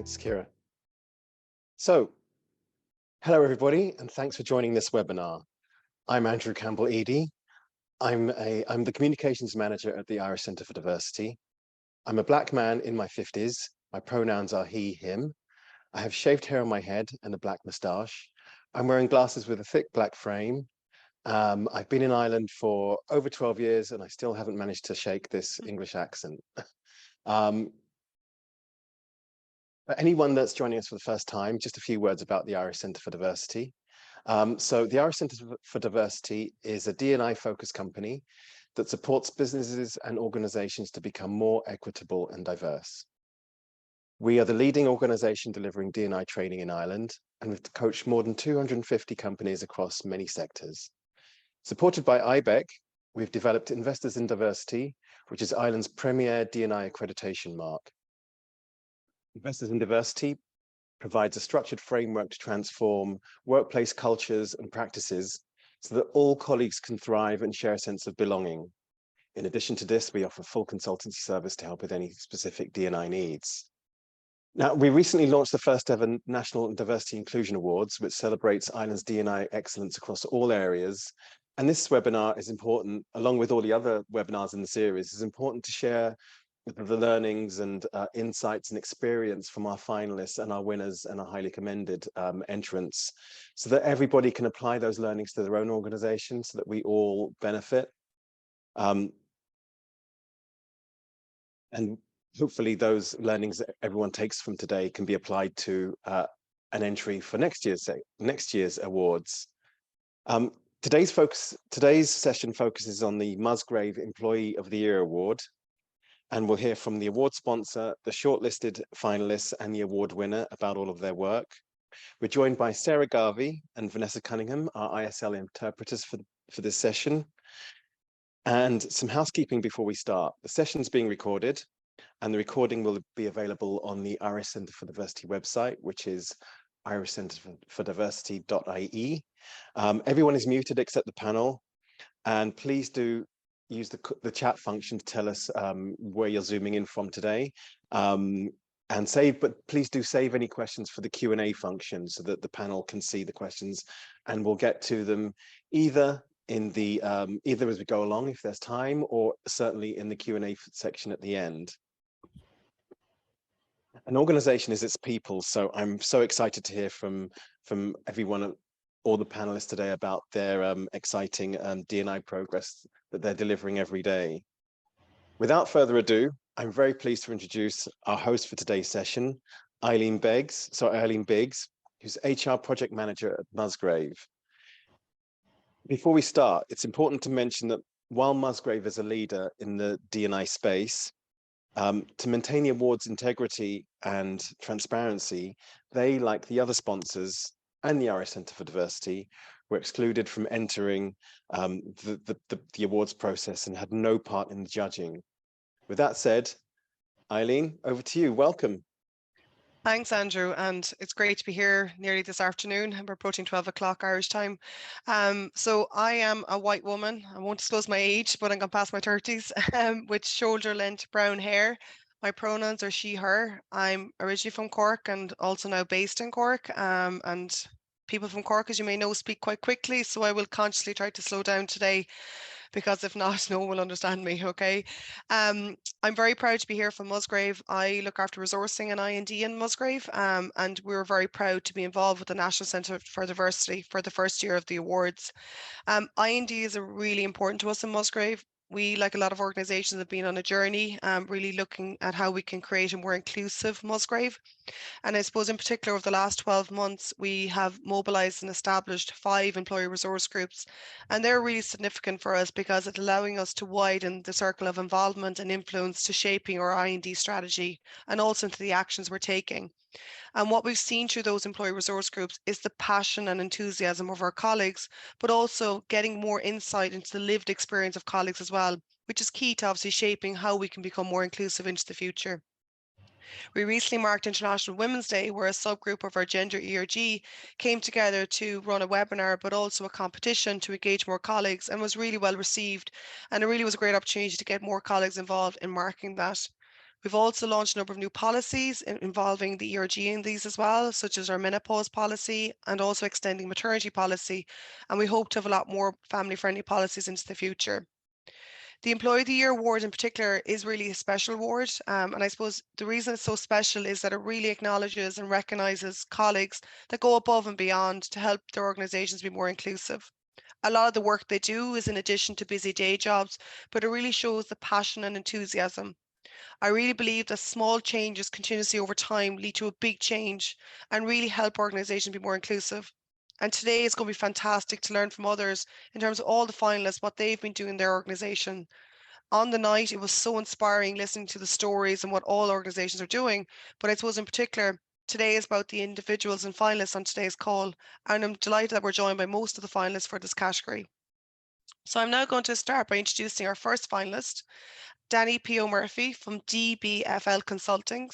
Thanks, Kira. So, hello everybody, and thanks for joining this webinar. I'm Andrew Campbell-Edie. I'm the Communications Manager at the Irish Centre for Diversity. I'm a Black man in my 50s. My pronouns are he, him. I have shaved hair on my head and a black moustache. I'm wearing glasses with a thick black frame. I've been in Ireland for over 12 years and I still haven't managed to shake this English accent. For anyone that's joining us for the first time, just a few words about the Irish Centre for Diversity. So the Irish Centre for Diversity is a D&I focused company that supports businesses and organisations to become more equitable and diverse. We are the leading organisation delivering D&I training in Ireland, and we've coached more than 250 companies across many sectors. Supported by IBEC, we've developed Investors in Diversity, which is Ireland's premier D&I accreditation mark. Investors in Diversity provides a structured framework to transform workplace cultures and practices so that all colleagues can thrive and share a sense of belonging. In addition to this, we offer full consultancy service to help with any specific D&I needs. Now, we recently launched the first ever National Diversity Inclusion Awards, which celebrates Ireland's D&I excellence across all areas. And this webinar is important, along with all the other webinars in the series, is important to share the learnings and insights and experience from our finalists and our winners and our highly commended entrants, so that everybody can apply those learnings to their own organization so that we all benefit. And hopefully those learnings that everyone takes from today can be applied to an entry for next year's awards. Today's session focuses on the Musgrave Employee of the Year Award. And we'll hear from the award sponsor, the shortlisted finalists, and the award winner about all of their work. We're joined by Sarah Garvey and Vanessa Cunningham, our ISL interpreters for this session. And some housekeeping before we start. The session's being recorded, and the recording will be available on the Irish Centre for Diversity website, which is irishcentreforddiversity.ie. Everyone is muted except the panel, and please do use the chat function to tell us where you're zooming in from today, but please do save any questions for the Q&A function so that the panel can see the questions, and we'll get to them either in the either as we go along if there's time, or certainly in the Q&A section at the end. An organization is its people, so I'm so excited to hear from everyone, all the panelists today, about their exciting D&I progress that they're delivering every day. Without further ado, I'm very pleased to introduce our host for today's session, Eileen Biggs, who's HR Project Manager at Musgrave. Before we start, it's important to mention that while Musgrave is a leader in the D&I space, to maintain the award's integrity and transparency, they, like the other sponsors and the Irish Centre for Diversity, were excluded from entering the awards process and had no part in the judging. With that said, Eileen, over to you. Welcome. Thanks, Andrew, and it's great to be here nearly this afternoon. We're approaching 12 o'clock Irish time. So I am a white woman. I won't disclose my age, but I'm going past my 30s, with shoulder-length brown hair. My pronouns are she, her. I'm originally from Cork and also now based in Cork. And people from Cork, as you may know, speak quite quickly, so I will consciously try to slow down today, because if not, no one will understand me, okay? I'm very proud to be here from Musgrave. I look after resourcing and I&D in Musgrave, and we're very proud to be involved with the National Centre for Diversity for the first year of the awards. I&D is really important to us in Musgrave. We, like a lot of organisations, have been on a journey, really looking at how we can create a more inclusive Musgrave. And I suppose in particular over the last 12 months, we have mobilised and established 5 employee resource groups. And they're really significant for us because it's allowing us to widen the circle of involvement and influence to shaping our I&D strategy and also into the actions we're taking. And what we've seen through those employee resource groups is the passion and enthusiasm of our colleagues, but also getting more insight into the lived experience of colleagues as well, which is key to obviously shaping how we can become more inclusive into the future. We recently marked International Women's Day, where a subgroup of our gender ERG came together to run a webinar, but also a competition to engage more colleagues, and was really well received. And it really was a great opportunity to get more colleagues involved in marking that. We've also launched a number of new policies involving the ERG in these as well, such as our menopause policy and also extending maternity policy. And we hope to have a lot more family-friendly policies into the future. The Employee of the Year award in particular is really a special award. And I suppose the reason it's so special is that it really acknowledges and recognises colleagues that go above and beyond to help their organisations be more inclusive. A lot of the work they do is in addition to busy day jobs, but it really shows the passion and enthusiasm. I really believe that small changes continuously over time lead to a big change and really help organisations be more inclusive. And today it's going to be fantastic to learn from others in terms of all the finalists, what they've been doing in their organisation. On the night, it was so inspiring listening to the stories and what all organisations are doing. But I suppose in particular, today is about the individuals and finalists on today's call. And I'm delighted that we're joined by most of the finalists for this category. So I'm now going to start by introducing our first finalist, Danny P.O. Murphy from DBFL Consulting.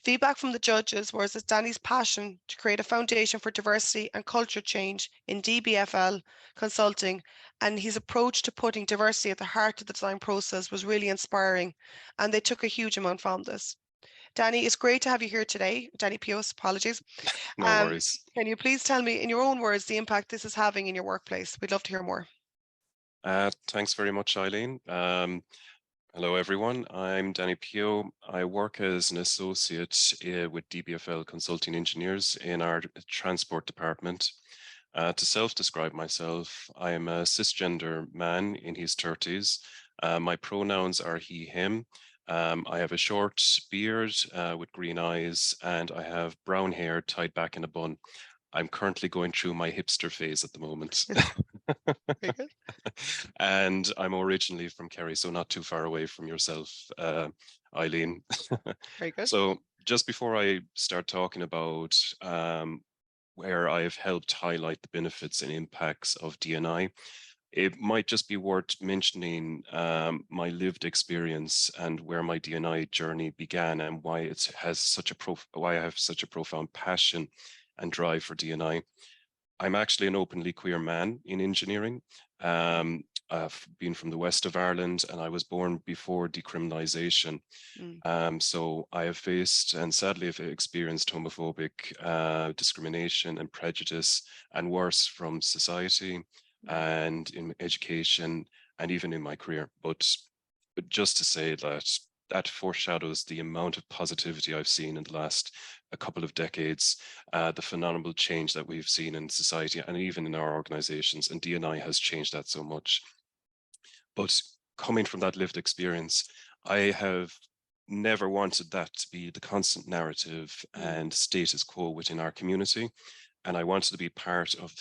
Feedback from the judges was that Danny's passion to create a foundation for diversity and culture change in DBFL Consulting and his approach to putting diversity at the heart of the design process was really inspiring, and they took a huge amount from this. Danny, it's great to have you here today. Danny Pios, apologies. No worries. Can you please tell me in your own words the impact this is having in your workplace? We'd love to hear more. Thanks very much, Eileen. Hello, everyone. I'm Danny Pio. I work as an associate with DBFL Consulting Engineers in our transport department. To self-describe myself, I am a cisgender man in his 30s. My pronouns are he, him. I have a short beard with green eyes, and I have brown hair tied back in a bun. I'm currently going through my hipster phase at the moment. Very good. And I'm originally from Kerry, so not too far away from yourself, Eileen. Very good. So just before I start talking about where I've helped highlight the benefits and impacts of D&I, it might just be worth mentioning my lived experience and where my D&I journey began and why it has such a why I have such a profound passion and drive for D&I. I'm actually an openly queer man in engineering. I've been from the west of Ireland and I was born before decriminalisation. So I have faced and sadly have experienced homophobic discrimination and prejudice and worse from society and in education and even in my career. But just to say that that foreshadows the amount of positivity I've seen in the last a couple of decades, the phenomenal change that we've seen in society and even in our organizations, and D&I has changed that so much. But coming from that lived experience, I have never wanted that to be the constant narrative and status quo within our community. And I wanted to be part of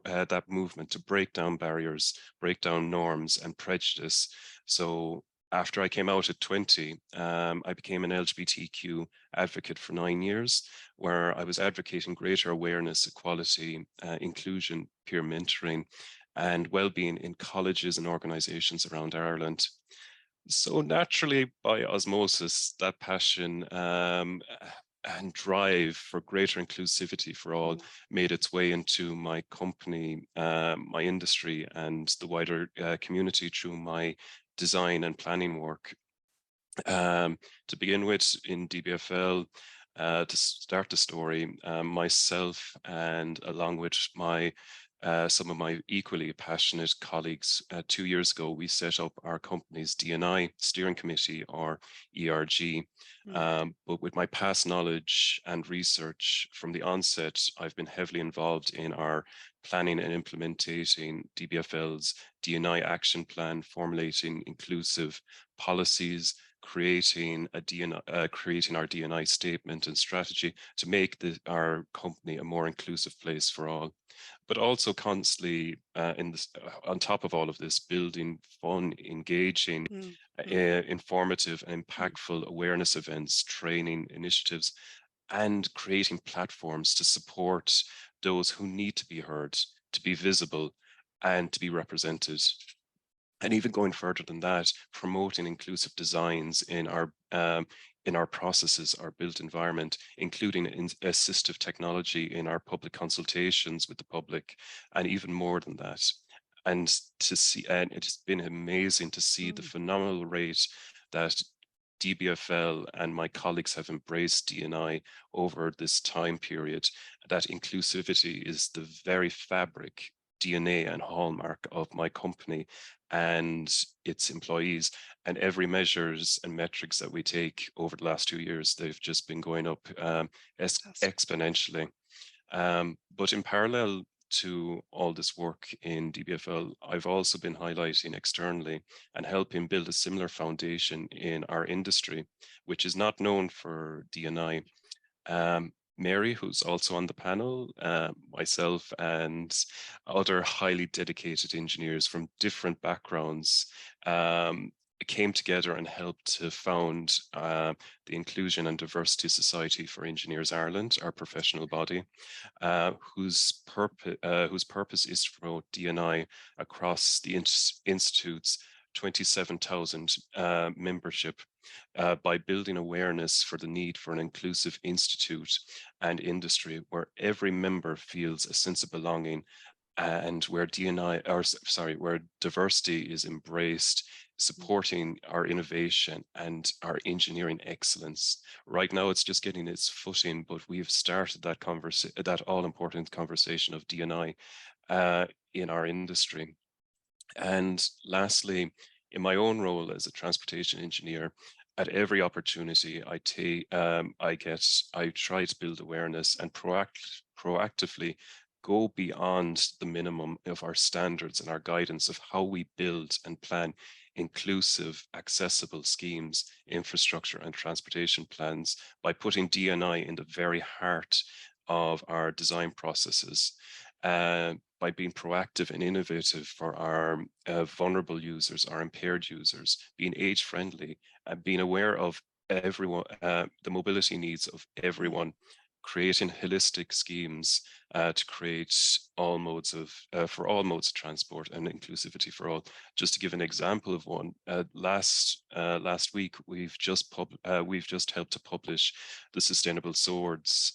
that movement to break down barriers, break down norms and prejudice. So after I came out at 20, I became an LGBTQ advocate for 9 years, where I was advocating greater awareness, equality, inclusion, peer mentoring, and well-being in colleges and organizations around Ireland. So naturally, by osmosis, that passion and drive for greater inclusivity for all made its way into my company, my industry, and the wider community through my design and planning work. To begin with, in DBFL, to start the story, myself and along with my some of my equally passionate colleagues, 2 years ago, we set up our company's D&I steering committee, or ERG. But with my past knowledge and research from the onset, I've been heavily involved in our planning and implementing DBFL's D&I action plan, formulating inclusive policies, creating our D&I statement and strategy to make our company a more inclusive place for all, but also constantly on top of all of this, building fun, engaging, informative and impactful awareness events, training initiatives, and creating platforms to support those who need to be heard, to be visible, and to be represented. And even going further than that, promoting inclusive designs in our processes, our built environment, including assistive technology in our public consultations with the public, and even more than that. And to see, and it's been amazing to see the phenomenal rate that DBFL and my colleagues have embraced D&I over this time period, that inclusivity is the very fabric, DNA and hallmark of my company and its employees. And every measures and metrics that we take over the last 2 years, they've just been going up exponentially. But in parallel to all this work in DBFL, I've also been highlighting externally and helping build a similar foundation in our industry, which is not known for D&I. Mary, who's also on the panel, myself and other highly dedicated engineers from different backgrounds came together and helped to found the Inclusion and Diversity Society for Engineers Ireland, our professional body, whose purpose is to promote D&I across the Institute's 27,000 membership by building awareness for the need for an inclusive institute and industry where every member feels a sense of belonging and where where diversity is embraced, supporting our innovation and our engineering excellence. Right now, it's just getting its footing, but we've started that all-important conversation of D&I in our industry. And lastly, in my own role as a transportation engineer, at every opportunity I try to build awareness and proactively go beyond the minimum of our standards and our guidance of how we build and plan inclusive, accessible schemes, infrastructure and transportation plans by putting D&I in the very heart of our design processes. By being proactive and innovative for our vulnerable users, our impaired users, being age friendly, and being aware of everyone, the mobility needs of everyone, creating holistic schemes to create all modes of for all modes of transport and inclusivity for all. Just to give an example of one, last week we've just helped to publish the Sustainable Swords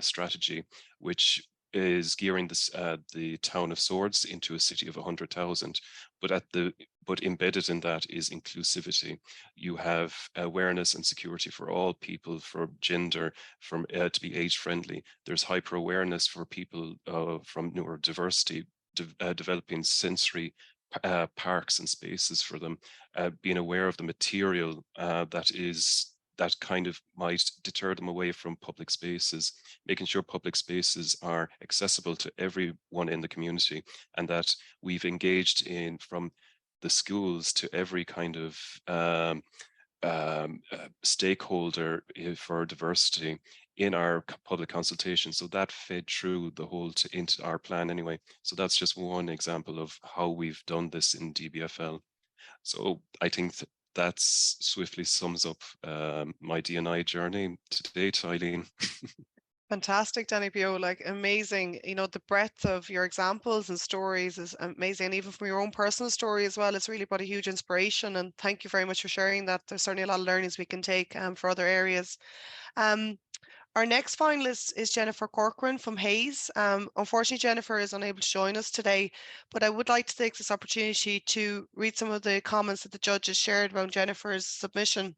strategy, which is gearing the town of Swords into a city of 100,000, but embedded in that is inclusivity. You have awareness and security for all people, for gender, to be age friendly. There's hyper awareness for people from neurodiversity, developing sensory parks and spaces for them, being aware of the material that kind of might deter them away from public spaces, making sure public spaces are accessible to everyone in the community, and that we've engaged in from the schools to every kind of stakeholder for diversity in our public consultation. So that fed through the whole into our plan anyway. So that's just one example of how we've done this in DBFL. So I think that swiftly sums up my D&I journey to date, Eileen. Fantastic, Danny Pio, like amazing. You know, the breadth of your examples and stories is amazing. And even from your own personal story as well, it's really brought a huge inspiration. And thank you very much for sharing that. There's certainly a lot of learnings we can take for other areas. Our next finalist is Jennifer Corcoran from Hayes. Unfortunately, Jennifer is unable to join us today, but I would like to take this opportunity to read some of the comments that the judges shared about Jennifer's submission.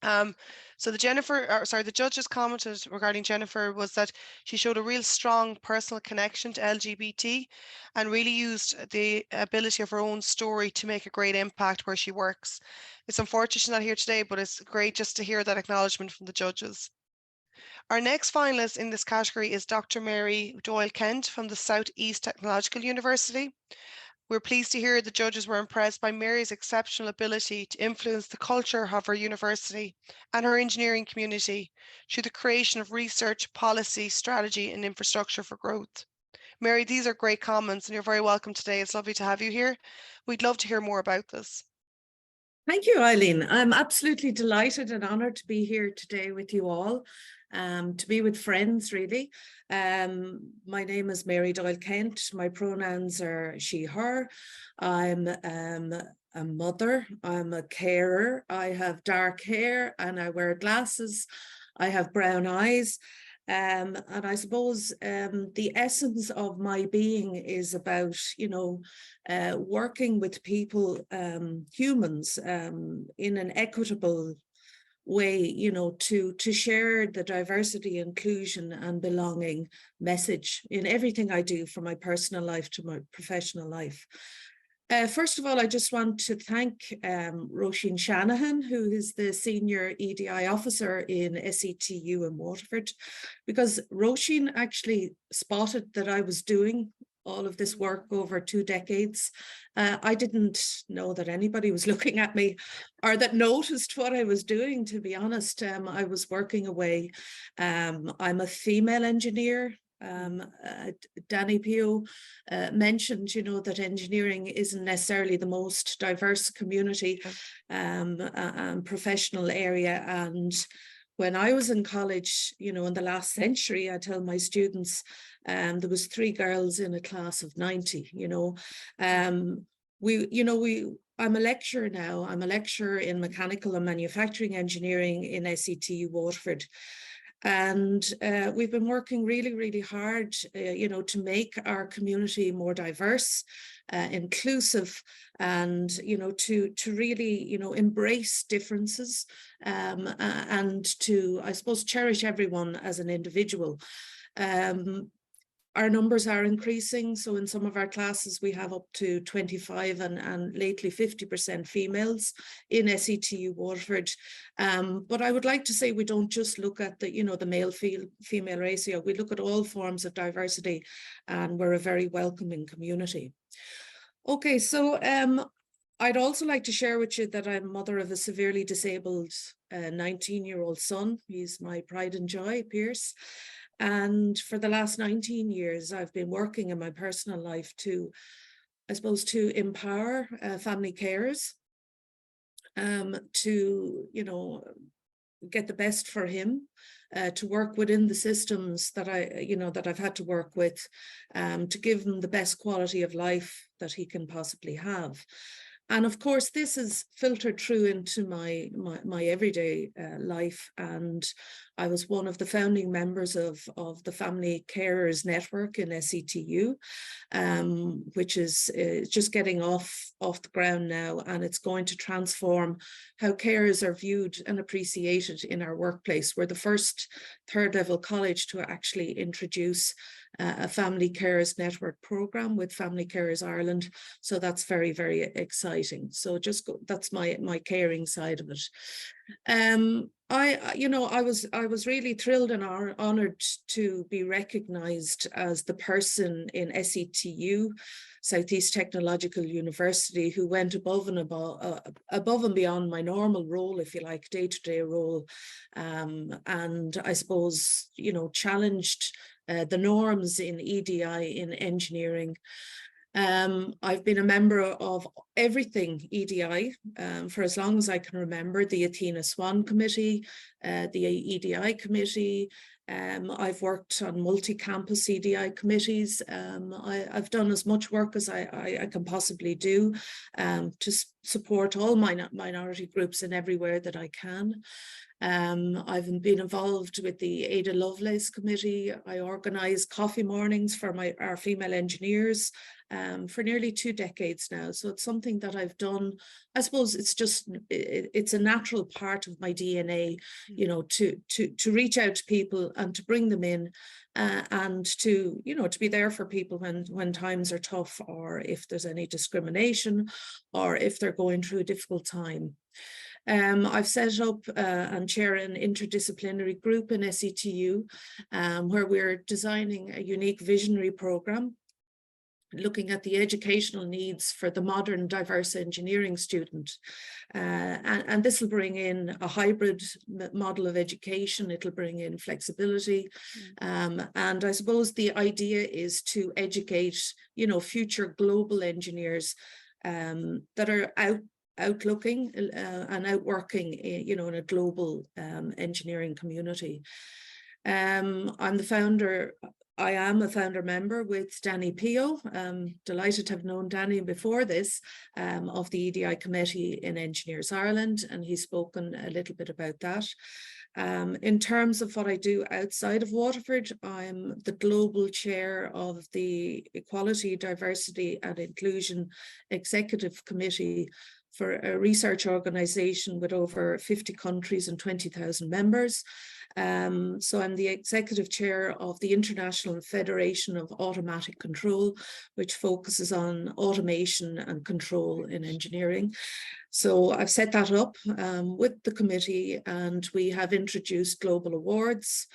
So the judges commented regarding Jennifer was that she showed a real strong personal connection to LGBT and really used the ability of her own story to make a great impact where she works. It's unfortunate she's not here today, but it's great just to hear that acknowledgement from the judges. Our next finalist in this category is Dr. Mary Doyle-Kent from the South East Technological University. We're pleased to hear the judges were impressed by Mary's exceptional ability to influence the culture of her university and her engineering community through the creation of research, policy, strategy, and infrastructure for growth. Mary, these are great comments and you're very welcome today. It's lovely to have you here. We'd love to hear more about this. Thank you, Eileen. I'm absolutely delighted and honoured to be here today with you all, to be with friends, really. My name is Mary Doyle-Kent. My pronouns are she, her. I'm a mother. I'm a carer. I have dark hair and I wear glasses. I have brown eyes. And I suppose the essence of my being is about, working with people, humans, in an equitable way, to share the diversity, inclusion and belonging message in everything I do, from my personal life to my professional life. First of all, I just want to thank Roisin Shanahan, who is the Senior EDI Officer in SETU in Waterford, because Roisin actually spotted that I was doing all of this work over 2 decades. I didn't know that anybody was looking at me or that noticed what I was doing, to be honest. I was working away. I'm a female engineer. Danny Pio mentioned, that engineering isn't necessarily the most diverse community and professional area. And when I was in college, in the last century, I tell my students, there was 3 girls in a class of 90, I'm a lecturer now. I'm a lecturer in mechanical and manufacturing engineering in SETU Waterford. And we've been working really, really hard, to make our community more diverse, inclusive, and, to really, embrace differences, and to, I suppose, cherish everyone as an individual. Our numbers are increasing. So in some of our classes, we have up to 25 and lately 50% females in SETU Waterford. But I would like to say we don't just look at the, the male-female ratio. We look at all forms of diversity, and we're a very welcoming community. Okay, so I'd also like to share with you that I'm mother of a severely disabled 19-year-old son. He's my pride and joy, Pierce. And for the last 19 years, I've been working in my personal life to, I suppose, to empower family carers, to, get the best for him, to work within the systems that that I've had to work with, to give him the best quality of life that he can possibly have. And of course, this is filtered through into my everyday life. And I was one of the founding members of the Family Carers Network in SETU, which is just getting off the ground now. And it's going to transform how carers are viewed and appreciated in our workplace. We're the first 3rd level college to actually introduce a Family Carers Network program with Family Carers Ireland. So that's very, very exciting. So that's my caring side of it. I was really thrilled and honoured to be recognised as the person in SETU, Southeast Technological University, who went above and beyond my normal role, if you like, day-to-day role, and I suppose, challenged the norms in EDI in engineering. I've been a member of everything EDI for as long as I can remember, the Athena Swan Committee, the EDI Committee. I've worked on multi-campus EDI committees. I've done as much work as I can possibly do to support all minority groups in everywhere that I can. I've been involved with the Ada Lovelace Committee. I organise coffee mornings for our female engineers for nearly 2 decades now. So it's something that I've done. I suppose it's a natural part of my DNA, to reach out to people and to bring them in, and to be there for people when times are tough, or if there's any discrimination, or if they're going through a difficult time. I've set up and chair an interdisciplinary group in SETU, where we're designing a unique visionary programme looking at the educational needs for the modern diverse engineering student. And this will bring in a hybrid model of education. It'll bring in flexibility. And I suppose the idea is to educate, future global engineers that are outlooking and outworking, in a global engineering community. I am a founder member with Danny Pio. Delighted to have known Danny before this, of the EDI Committee in Engineers Ireland, and he's spoken a little bit about that. In terms of what I do outside of Waterford, I'm the global chair of the Equality, Diversity and Inclusion Executive Committee for a research organisation with over 50 countries and 20,000 members. So I'm the executive chair of the International Federation of Automatic Control, which focuses on automation and control in engineering. So I've set that up with the committee, and we have introduced global awards.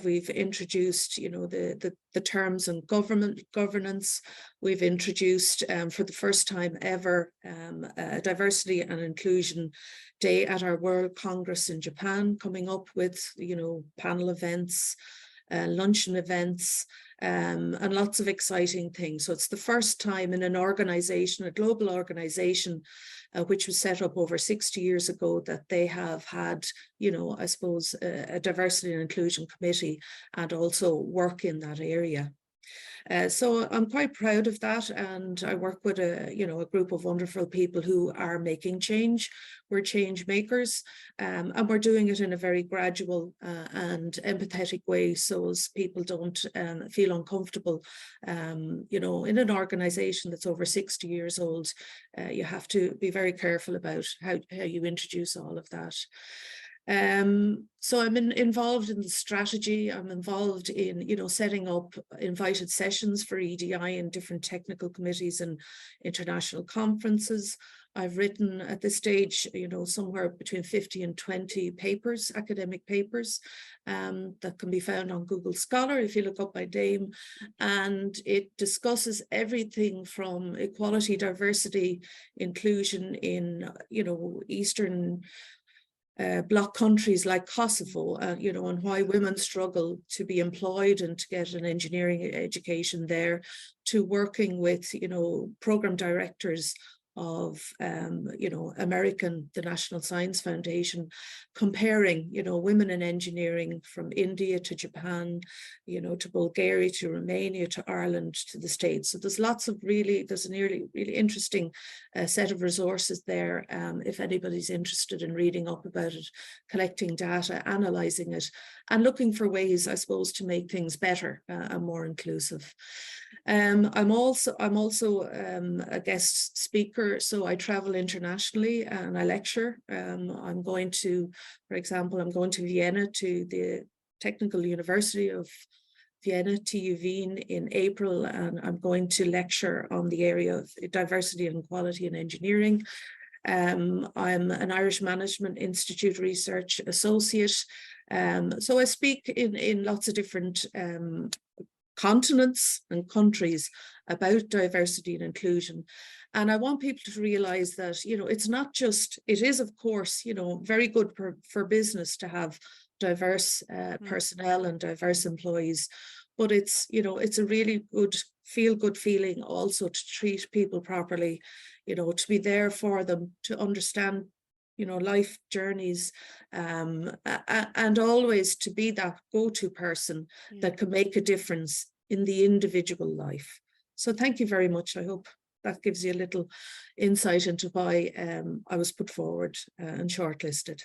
We've introduced, the terms and governance. We've introduced for the first time ever Diversity and Inclusion Day at our World Congress in Japan, coming up with, panel events, luncheon events, and lots of exciting things. So it's the first time in an organization, a global organization, which was set up over 60 years ago, that they have had, I suppose, a diversity and inclusion committee and also work in that area. So I'm quite proud of that, and I work with a group of wonderful people who are making change. We're change makers, and we're doing it in a very gradual and empathetic way, so as people don't feel uncomfortable. In an organisation that's over 60 years old, you have to be very careful about how you introduce all of that. So I'm involved in the strategy. I'm involved in, setting up invited sessions for EDI in different technical committees and international conferences. I've written at this stage, somewhere between 50 and 20 papers, academic papers, that can be found on Google Scholar if you look up my name. And it discusses everything from equality, diversity, inclusion in, Eastern Bloc countries like Kosovo, and why women struggle to be employed and to get an engineering education there, to working with, program directors of, the National Science Foundation, comparing, really in engineering from India to Japan, to Bulgaria, to Romania, to Ireland, to the States. So there's there's a really interesting set of resources there. If anybody's interested in reading up about it, collecting data, analysing it, and looking for ways, I suppose, to make things better and more inclusive. I'm also a guest speaker, so I travel internationally and I lecture. I'm going to, for example, Vienna, to the Technical University of Vienna, TU Wien, in April, and I'm going to lecture on the area of diversity and equality in engineering. I'm an Irish Management Institute Research Associate. So I speak in lots of different continents and countries about diversity and inclusion. And I want people to realize that, it's not just, it is, of course, very good for business to have diverse personnel and diverse employees, but it's, it's a really good feel-good feeling also to treat people properly, to be there for them, to understand life journeys, and always to be that go-to person that can make a difference in the individual life. So thank you very much. I hope that gives you a little insight into why I was put forward and shortlisted.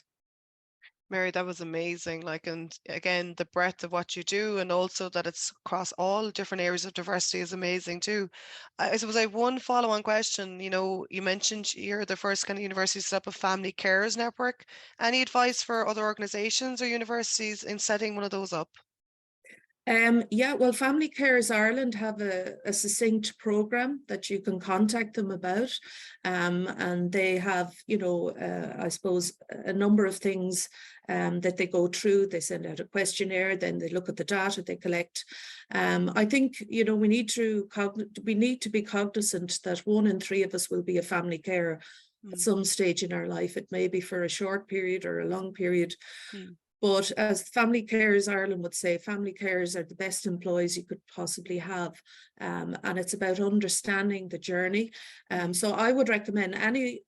Mary, that was amazing. And again, the breadth of what you do, and also that it's across all different areas of diversity, is amazing too. I suppose I have one follow-on question. You mentioned you're the first kind of university to set up a family carers network. Any advice for other organizations or universities in setting one of those up? Yeah, well, Family Carers Ireland have a succinct programme that you can contact them about, and they have, I suppose, a number of things that they go through. They send out a questionnaire, then they look at the data they collect. I think, we need to be cognizant that 1 in 3 of us will be a family carer at some stage in our life. It may be for a short period or a long period. But as Family Carers Ireland would say, family carers are the best employees you could possibly have. And it's about understanding the journey. So I would recommend any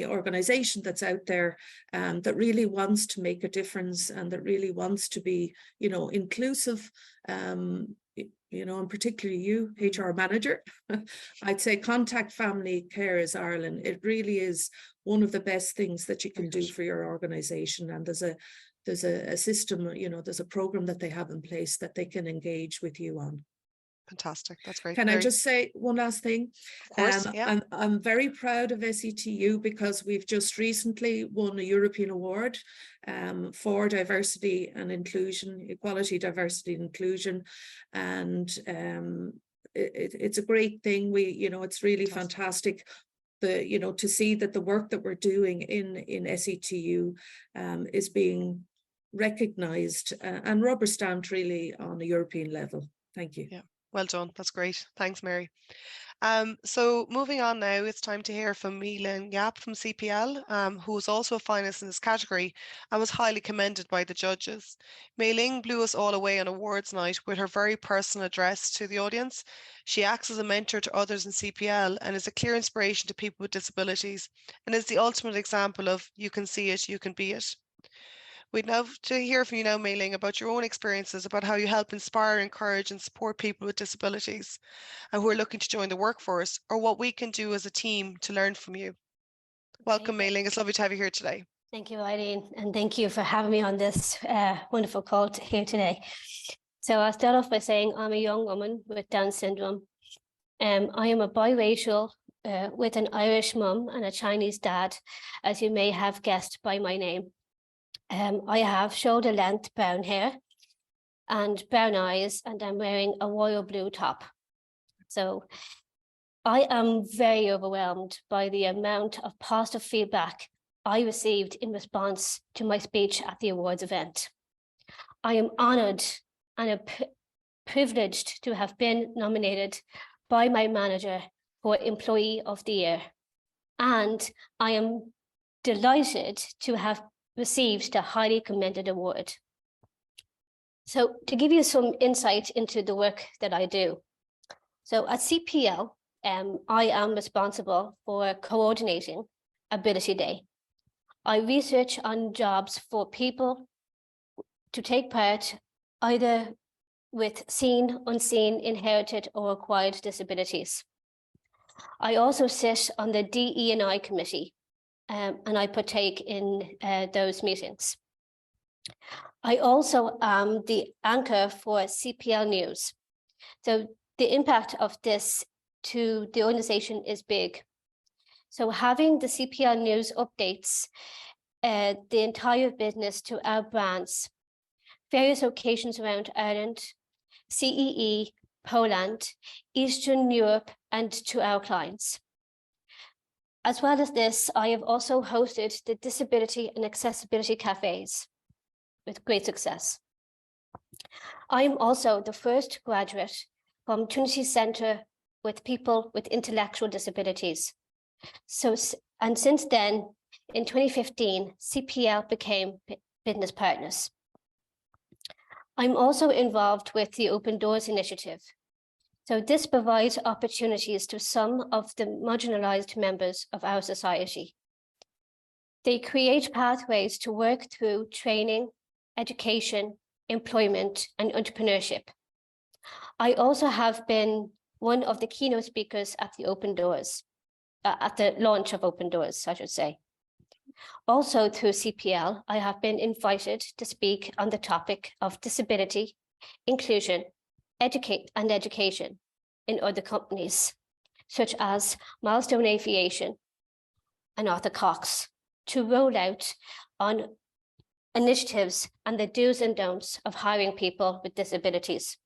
organization that's out there that really wants to make a difference and that really wants to be, inclusive, and particularly you, HR manager, I'd say contact Family Carers Ireland. It really is one of the best things that you can do for your organization. And there's there's a system, there's a program that they have in place that they can engage with you on. Fantastic. That's great. Can I just say one last thing? Of course, yeah. I'm very proud of SETU because we've just recently won a European award for diversity and inclusion, equality, diversity and inclusion. And it's a great thing. It's really fantastic. To see that the work that we're doing in SETU is being recognized and rubber stamped really on a European level. Thank you. Yeah. Well done. That's great. Thanks, Mary. So moving on now, it's time to hear from Mei-Ling Yap from CPL, who was also a finalist in this category and was highly commended by the judges. Mei-Ling blew us all away on awards night with her very personal address to the audience. She acts as a mentor to others in CPL and is a clear inspiration to people with disabilities, and is the ultimate example of you can see it, you can be it. We'd love to hear from you now, Mei-Ling, about your own experiences, about how you help inspire, encourage and support people with disabilities and who are looking to join the workforce, or what we can do as a team to learn from you. Welcome, Mei-Ling. It's lovely to have you here today. Thank you, Eileen, and thank you for having me on this wonderful call here today. So I'll start off by saying I'm a young woman with Down syndrome. I am a biracial with an Irish mum and a Chinese dad, as you may have guessed by my name. I have shoulder-length brown hair and brown eyes, and I'm wearing a royal blue top. So I am very overwhelmed by the amount of positive feedback I received in response to my speech at the awards event. I am honored and privileged to have been nominated by my manager for Employee of the Year. And I am delighted to have received the highly commended award. So to give you some insight into the work that I do. So at CPL, I am responsible for coordinating Ability Day. I research on jobs for people to take part either with seen, unseen, inherited or acquired disabilities. I also sit on the DE&I committee, and I partake in those meetings. I also am the anchor for CPL News. So the impact of this to the organization is big. So having the CPL News updates the entire business to our brands, various occasions around Ireland, CEE, Poland, Eastern Europe, and to our clients. As well as this, I have also hosted the Disability and Accessibility Cafes with great success. I am also the first graduate from Trinity Centre with people with intellectual disabilities. And since then, in 2015, CPL became business partners. I'm also involved with the Open Doors initiative. So this provides opportunities to some of the marginalized members of our society. They create pathways to work through training, education, employment, and entrepreneurship. I also have been one of the keynote speakers at the Open Doors, at the launch of Open Doors, I should say. Also through CPL, I have been invited to speak on the topic of disability, inclusion, education in other companies, such as Milestone Aviation and Arthur Cox, to roll out on initiatives and the do's and don'ts of hiring people with disabilities.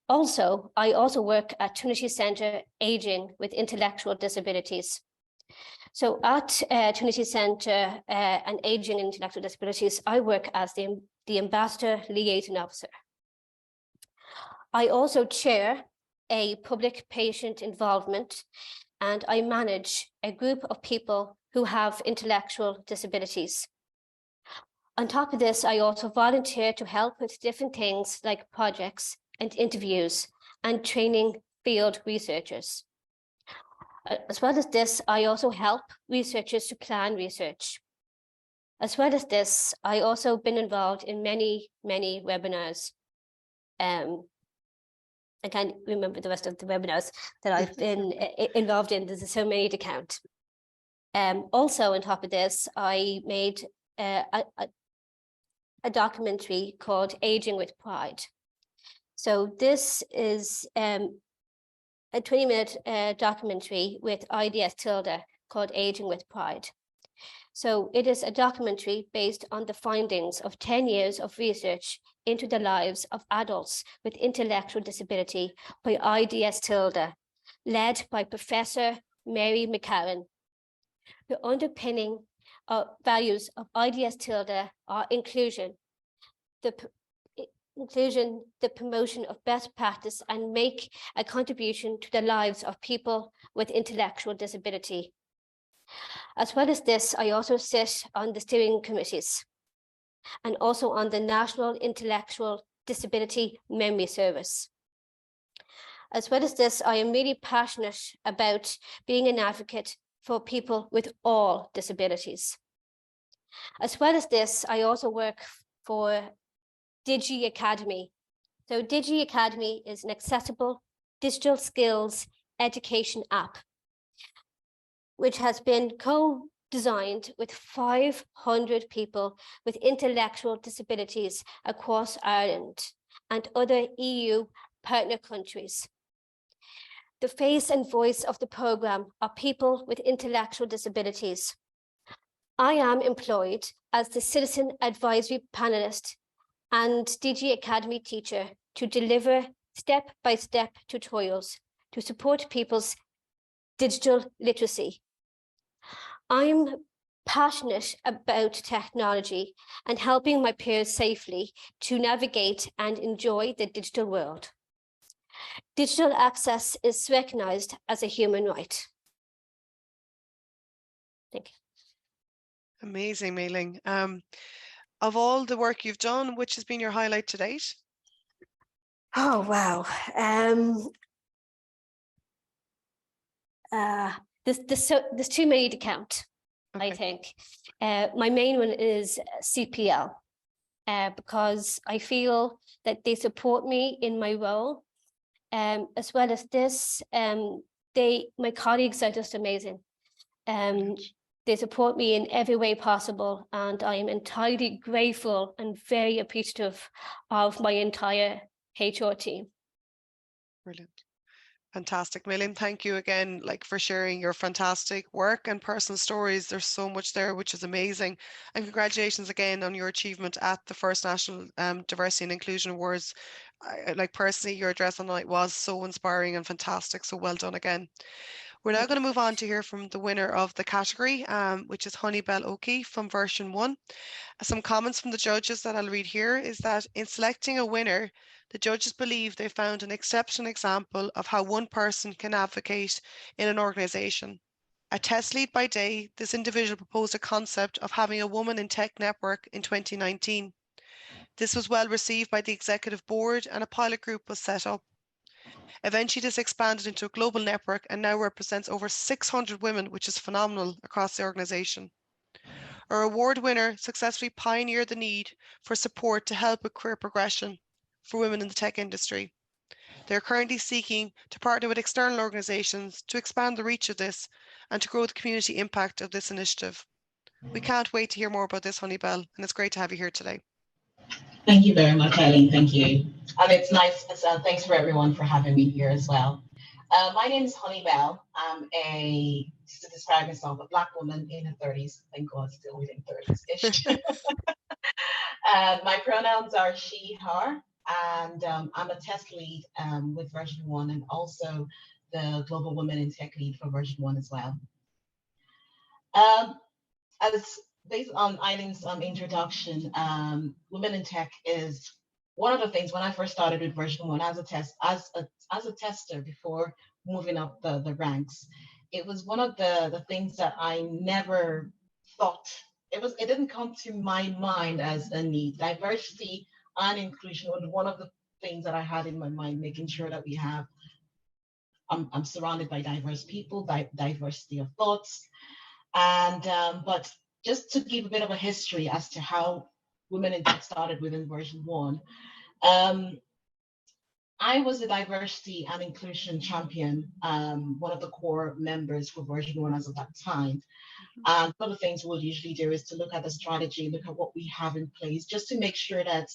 Also, I also work at Trinity Centre Aging with Intellectual Disabilities. So at Trinity Centre and Aging and Intellectual Disabilities, I work as the Ambassador Liaison Officer. I also chair a public patient involvement, and I manage a group of people who have intellectual disabilities. On top of this, I also volunteer to help with different things like projects and interviews and training field researchers. As well as this, I also help researchers to plan research. As well as this, I also been involved in many webinars. I can't remember the rest of the webinars that I've been involved in. There's so many to count. Also on top of this, I made a documentary called Aging with Pride. So this is a 20-minute documentary with IDS Tilda called Aging with Pride. So it is a documentary based on the findings of 10 years of research into the lives of adults with intellectual disability by IDS Tilda, led by Professor Mary McCarran. The underpinning values of IDS Tilda are inclusion, the promotion of best practice, and make a contribution to the lives of people with intellectual disability. As well as this, I also sit on the steering committees and also on the National Intellectual Disability Memory Service. As well as this, I am really passionate about being an advocate for people with all disabilities. As well as this, I also work for Digi Academy. So Digi Academy is an accessible digital skills education app, which has been co-designed with 500 people with intellectual disabilities across Ireland and other EU partner countries. The face and voice of the programme are people with intellectual disabilities. I am employed as the Citizen Advisory Panelist and DG Academy teacher to deliver step-by-step tutorials to support people's digital literacy. I'm passionate about technology and helping my peers safely to navigate and enjoy the digital world. Digital access is recognised as a human right. Thank you. Amazing, Mei-Ling. Of all the work you've done, which has been your highlight to date? Oh, wow. There's too many to count, okay. I think. My main one is CPL, because I feel that they support me in my role. As well as this, my colleagues are just amazing. They support me in every way possible, and I am entirely grateful and very appreciative of my entire HR team. Brilliant. Fantastic, Mei-Ling. Thank you again, for sharing your fantastic work and personal stories. There's so much there, which is amazing. And congratulations again on your achievement at the First National Diversity and Inclusion Awards. Personally, your address on the night was so inspiring and fantastic. So well done again. We're now going to move on to hear from the winner of the category, which is Honeybell O'Keefe from version 1. Some comments from the judges that I'll read here is that in selecting a winner, the judges believe they found an exceptional example of how one person can advocate in an organisation. A test lead by day, this individual proposed a concept of having a woman in tech network in 2019. This was well received by the executive board and a pilot group was set up. Eventually, this expanded into a global network and now represents over 600 women, which is phenomenal across the organisation. Our award winner successfully pioneered the need for support to help with career progression for women in the tech industry. They're currently seeking to partner with external organisations to expand the reach of this and to grow the community impact of this initiative. We can't wait to hear more about this, Honeybell, and it's great to have you here today. Thank you very much, Eileen. Thank you. And it's nice. Thanks for everyone for having me here as well. My name is Honeybell. I'm to describe myself, a Black woman in her 30s. Thank God, still within 30s-ish. My pronouns are she, her, and I'm a test lead with version 1 and also the Global Women in Tech lead for version 1 as well. As based on Eileen's introduction, Women in Tech is one of the things when I first started with version 1 as a tester before moving up the ranks. It was one of the things that I never thought, it didn't come to my mind as a need. Diversity and inclusion was one of the things that I had in my mind, making sure that we have, I'm surrounded by diverse people, diversity of thoughts. And, but just to give a bit of a history as to how Women in Tech started within version 1. I was a diversity and inclusion champion, one of the core members for version 1 as of that time. And one of the things we'll usually do is to look at the strategy, look at what we have in place, just to make sure that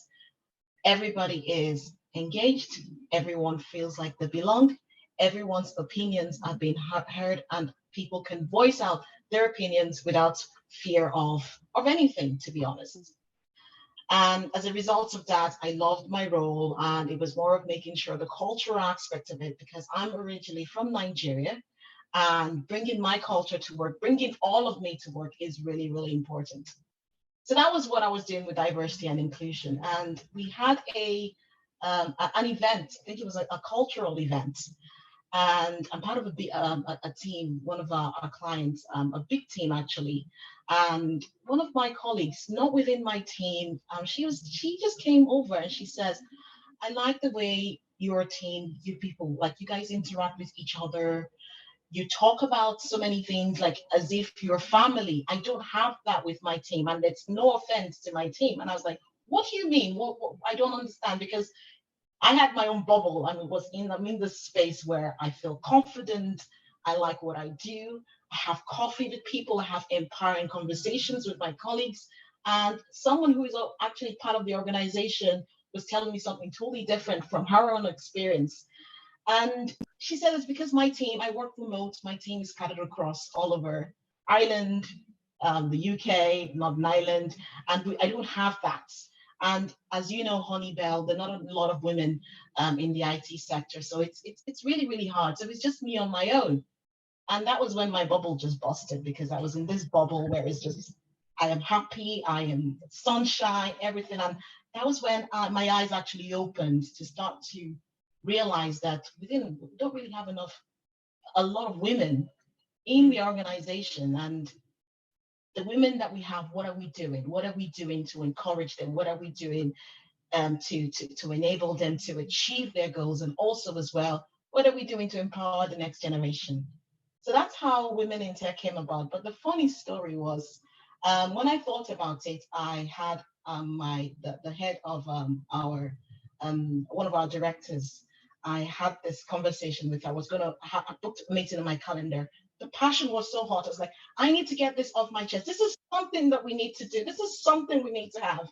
everybody is engaged, everyone feels like they belong, everyone's opinions are being heard, and people can voice out their opinions without fear of anything, to be honest. And as a result of that, I loved my role, and it was more of making sure the cultural aspect of it, because I'm originally from Nigeria, and bringing my culture to work, bringing all of me to work is really, really important. So that was what I was doing with diversity and inclusion. And we had an event, I think it was a cultural event. And I'm part of a team, one of our clients, a big team actually. And one of my colleagues, not within my team, she just came over and she says, I like the way your team, you people, like you guys interact with each other. You talk about so many things like as if you're family. I don't have that with my team, and it's no offense to my team. And I was like, what do you mean? What I don't understand, because I had my own bubble, and I'm in this space where I feel confident. I like what I do. I have coffee with people. I have empowering conversations with my colleagues. And someone who is actually part of the organization was telling me something totally different from her own experience. And she said, it's because my team, I work remote, my team is scattered across all over Ireland, the UK, Northern Ireland, and I don't have that. And as you know, Honeybell, there are not a lot of women in the IT sector. So it's really, really hard. So it's just me on my own. And that was when my bubble just busted, because I was in this bubble where it's just, I am happy, I am sunshine, everything. And that was when my eyes actually opened to start to realize that we don't really have a lot of women in the organization. And the women that we have, what are we doing? What are we doing to encourage them? What are we doing to enable them to achieve their goals? And also as well, what are we doing to empower the next generation? So that's how Women in Tech came about. But the funny story was, when I thought about it, I had the head of our one of our directors. I had this conversation with her. I was going to I booked a meeting in my calendar. The passion was so hot. I was like, I need to get this off my chest. This is something that we need to do. This is something we need to have.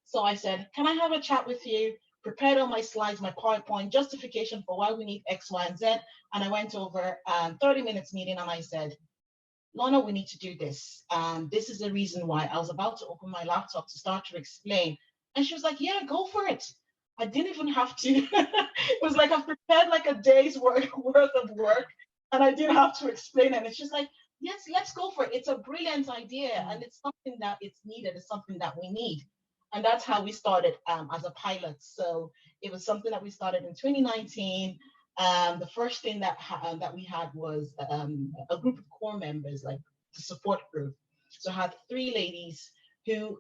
So I said, can I have a chat with you? Prepared all my slides, my PowerPoint, justification for why we need X, Y, and Z. And I went over 30 minutes meeting, and I said, Lorna, we need to do this. This is the reason why. I was about to open my laptop to start to explain. And she was like, yeah, go for it. I didn't even have to. It was like I've prepared like a day's worth of work, and I didn't have to explain it. And it's just like, yes, let's go for it. It's a brilliant idea, and it's something that it's needed. It's something that we need. And that's how we started as a pilot. So it was something that we started in 2019. The first thing that we had was a group of core members, like the support group. So I had 3 ladies who,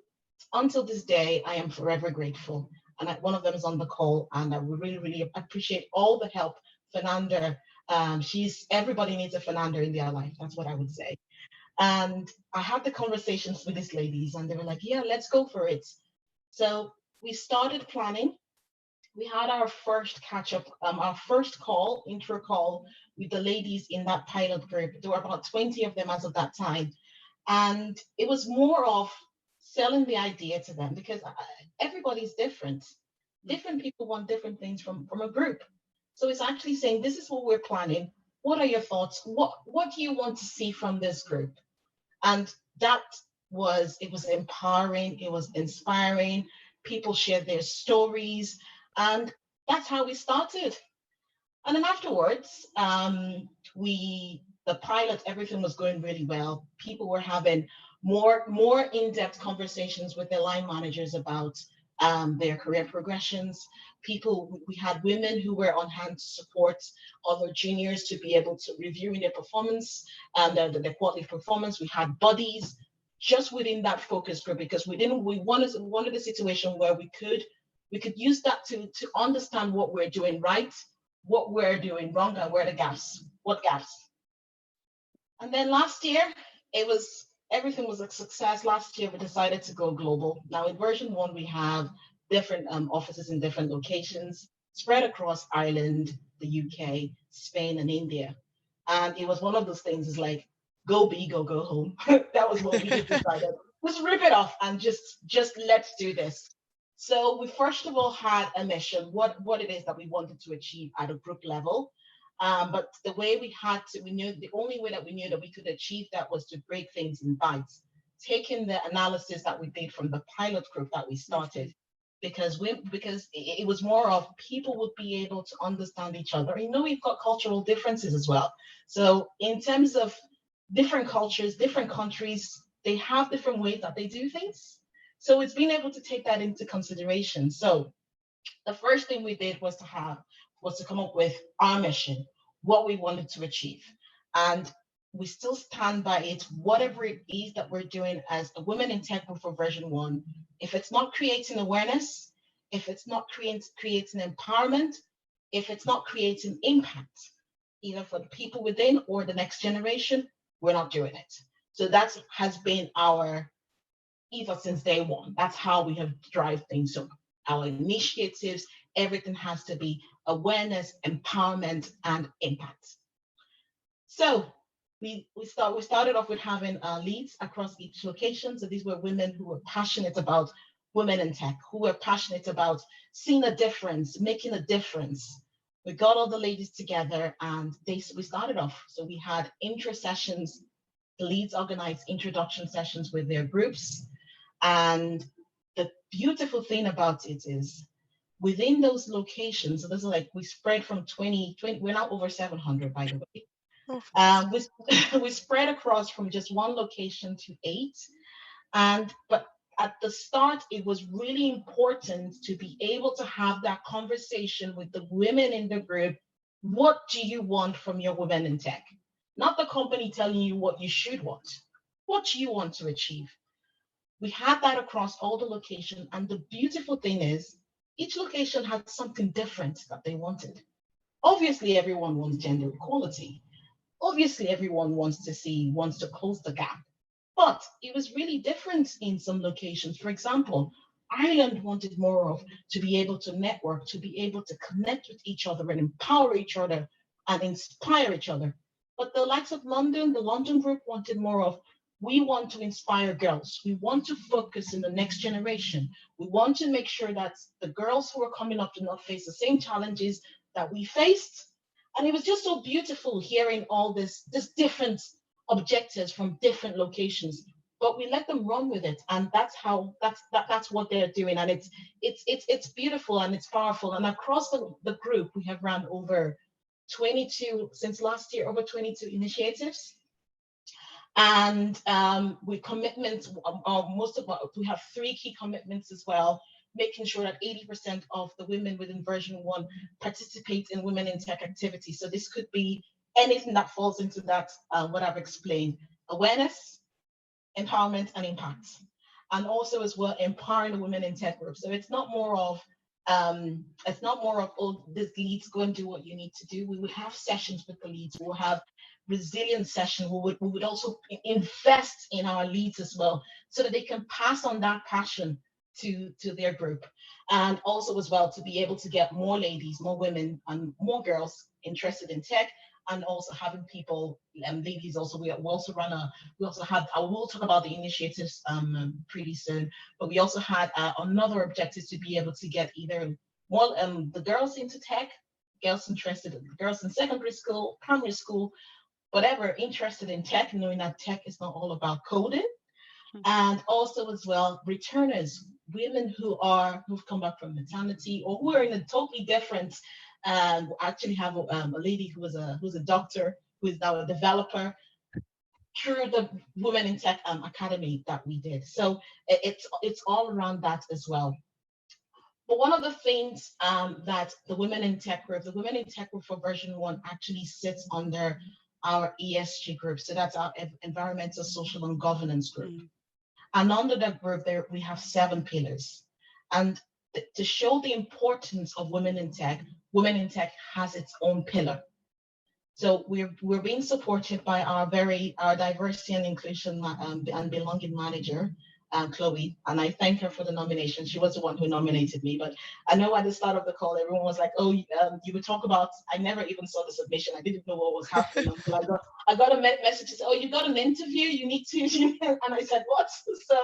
until this day, I am forever grateful. And one of them is on the call, and I would really, really appreciate all the help. Fernanda, everybody needs a Fernanda in their life. That's what I would say. And I had the conversations with these ladies, and they were like, yeah, let's go for it. So we started planning. We had our first catch up, our first intro call with the ladies in that pilot group. There were about 20 of them as of that time. And it was more of selling the idea to them, because everybody's different. Different people want different things from a group. So it's actually saying, this is what we're planning. What are your thoughts? What do you want to see from this group? And it was empowering, it was inspiring. People shared their stories, and that's how we started. And then afterwards, the pilot, everything was going really well. People were having more in-depth conversations with their line managers about their career progressions. We had women who were on hand to support other juniors to be able to review their performance and their quality performance. We had buddies just within that focus group, because we wanted a situation where we could use that to understand what we're doing right, what we're doing wrong, and what gaps. And then last year, everything was a success. Last year, we decided to go global. Now in version 1, we have different offices in different locations. spread across Ireland, the UK, Spain, and India. And it was one of those things, is like, go big or go home. That was what we just decided. Let's rip it off and just let's do this. So we first of all had a mission, what it is that we wanted to achieve at a group level. But the way we knew the only way that we knew that we could achieve that was to break things in bites, taking the analysis that we did from the pilot group that we started, because it was more of people would be able to understand each other. You know, we've got cultural differences as well. So in terms of different cultures, different countries, they have different ways that they do things. So it's being able to take that into consideration. So the first thing we did was to come up with our mission, what we wanted to achieve. And we still stand by it, whatever it is that we're doing as a Women in Tech group for version 1. If it's not creating awareness, if it's not creating empowerment, if it's not creating impact, either for the people within or the next generation, we're not doing it. So that has been our ethos since day one. That's how we have driven things. So our initiatives, everything has to be awareness, empowerment, and impact. So we started off with having leads across each location. So these were women who were passionate about women in tech, who were passionate about seeing a difference, making a difference. We got all the ladies together and we started off. So we had intro sessions. The leads organized introduction sessions with their groups. And the beautiful thing about it is within those locations, so this is like, we spread from 20, we're now over 700, by the way. We spread across from just one location to 8. But at the start, it was really important to be able to have that conversation with the women in the group. What do you want from your Women in Tech? Not the company telling you what you should want. What do you want to achieve? We had that across all the locations. And the beautiful thing is, each location had something different that they wanted. Obviously, everyone wants gender equality. Obviously, everyone wants to close the gap. But it was really different in some locations. For example, Ireland wanted more of to be able to network, to be able to connect with each other and empower each other and inspire each other. But the likes of London, the London group wanted more of, we want to inspire girls. We want to focus in the next generation. We want to make sure that the girls who are coming up do not face the same challenges that we faced. And it was just so beautiful hearing all this different objectives from different locations, but we let them run with it, and that's what they're doing, and it's beautiful and it's powerful. And across the group, we have run over 22 since last year, over 22 initiatives, and with commitments. We have 3 key commitments as well, making sure that 80% of the women within version 1 participate in Women in Tech activities. So this could be anything that falls into that, what I've explained: awareness, empowerment, and impact. And also as well, empowering the Women in Tech group. So it's not more of, oh, this leads, go and do what you need to do. We would have sessions with the leads. We'll have resilience session. We would also invest in our leads as well, so that they can pass on that passion to their group. And also as well, to be able to get more ladies, more women, and more girls interested in tech. And also having people, ladies also, we also had, I will talk about the initiatives pretty soon, but we also had another objective to be able to get either more the girls into tech, girls in secondary school, primary school, whatever, interested in tech, knowing that tech is not all about coding. And also as well, returners, women who've come back from maternity or who are in a totally different. Actually have a lady who was a doctor, who is now a developer, through the Women in Tech Academy that we did. So it's all around that as well. But one of the things that the Women in Tech group for version 1 actually sits under our ESG group. So that's our environmental, social, and governance group. And under that group, there we have 7 pillars. And to show the importance of women in tech, Women in Tech has its own pillar. So we're being supported by our diversity and inclusion and belonging manager, Chloe, and I thank her for the nomination. She was the one who nominated me, but I know at the start of the call, everyone was like, oh, you would talk about, I never even saw the submission. I didn't know what was happening until I got a message to say, oh, you got an interview, you need to, and I said, what? So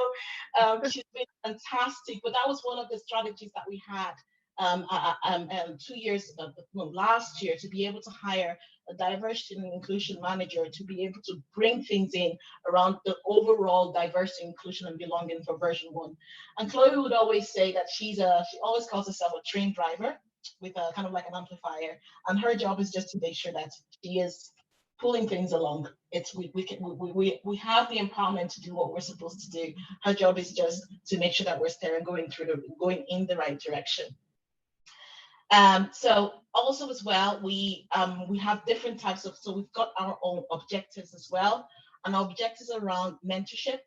she's been fantastic, but that was one of the strategies that we had 2 years, last year, to be able to hire a diversity and inclusion manager to be able to bring things in around the overall diversity, inclusion, and belonging for version 1. And Chloe would always say that she always calls herself a train driver with a kind of like an amplifier, and her job is just to make sure that she is pulling things along. We have the empowerment to do what we're supposed to do. Her job is just to make sure that we're steering going in the right direction. So also as well, we have different types of, so we've got our own objectives as well, and our objectives around mentorship.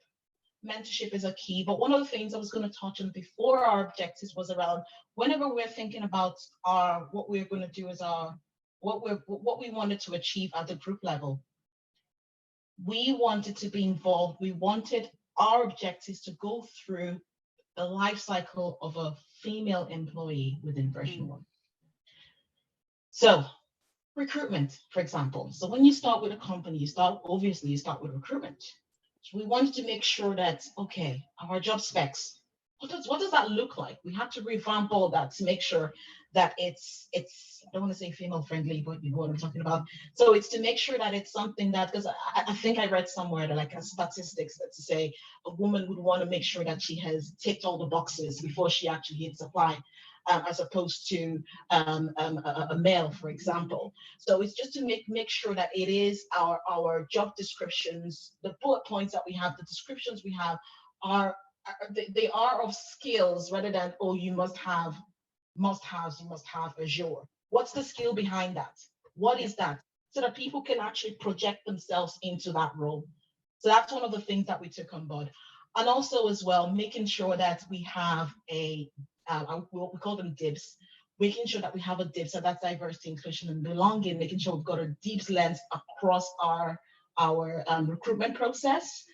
Mentorship is a key, but one of the things I was going to touch on before our objectives was around whenever we're thinking about what we're going to do as what we wanted to achieve at the group level. We wanted to be involved. We wanted our objectives to go through the life cycle of a female employee within version 1. So recruitment, for example. So when you start with a company, you start with recruitment. So we wanted to make sure that, okay, our job specs, what does that look like? We had to revamp all that to make sure that it's I don't want to say female friendly, but you know what I'm talking about. So it's to make sure that it's something that, because I think I read somewhere that like a statistics that to say a woman would want to make sure that she has ticked all the boxes before she actually hits apply, as opposed to a male, for example. So it's just to make sure that it is our job descriptions, the bullet points that we have, the descriptions we have are they are of skills rather than, oh, you must have Azure. What's the skill behind that? What is that? So that people can actually project themselves into that role. So that's one of the things that we took on board. And also as well, making sure that we have we call them DIBS, making sure that we have a DIBS, so that's diversity, inclusion, and belonging, making sure we've got a DIBS lens across our recruitment process.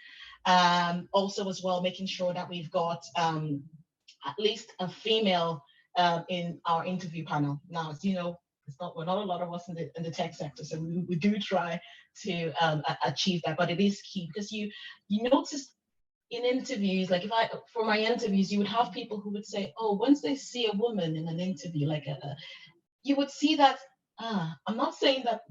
Also as well, making sure that we've got at least a female in our interview panel. Now, as you know, we're not a lot of us in the tech sector, so we do try to achieve that, but it is key because you notice in interviews, like for my interviews, you would have people who would say, oh, once they see a woman in an interview, like you would see that, I'm not saying that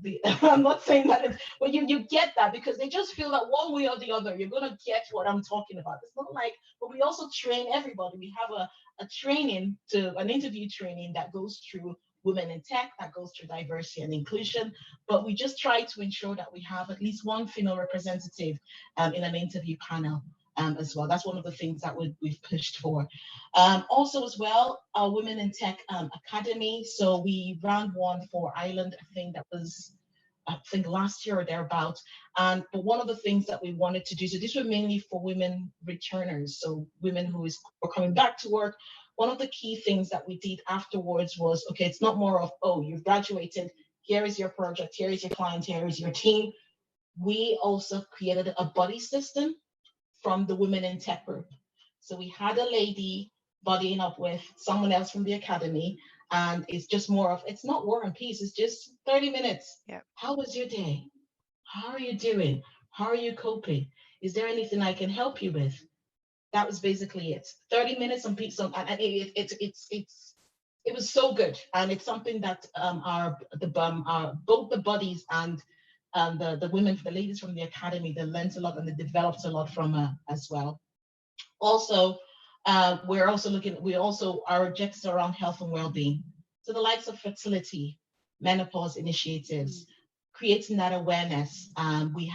but you get that because they just feel that one way or the other, you're going to get what I'm talking about. It's not like, but we also train everybody. We have an interview training that goes through women in tech, that goes through diversity and inclusion, but we just try to ensure that we have at least one female representative in an interview panel. As well. That's one of the things that we've pushed for. Also as well, our Women in Tech Academy. So we ran one for Ireland, I think last year or thereabout. But one of the things that we wanted to do, so these were mainly for women returners, so women who were coming back to work. One of the key things that we did afterwards was, okay, it's not more of, oh, you've graduated, here is your project, here is your client, here is your team. We also created a buddy system from the Women in Tech group. So we had a lady buddying up with someone else from the academy, and it's just more of, it's not War and Peace, it's just 30 minutes. Yeah. How was your day? How are you doing? How are you coping? Is there anything I can help you with? That was basically it. 30 minutes on pizza, and it was so good. And it's something that both the buddies and the women, the ladies from the academy, they learned a lot and they developed a lot from as well. Also, our objectives are around health and well-being. So the likes of fertility, menopause initiatives, creating that awareness. We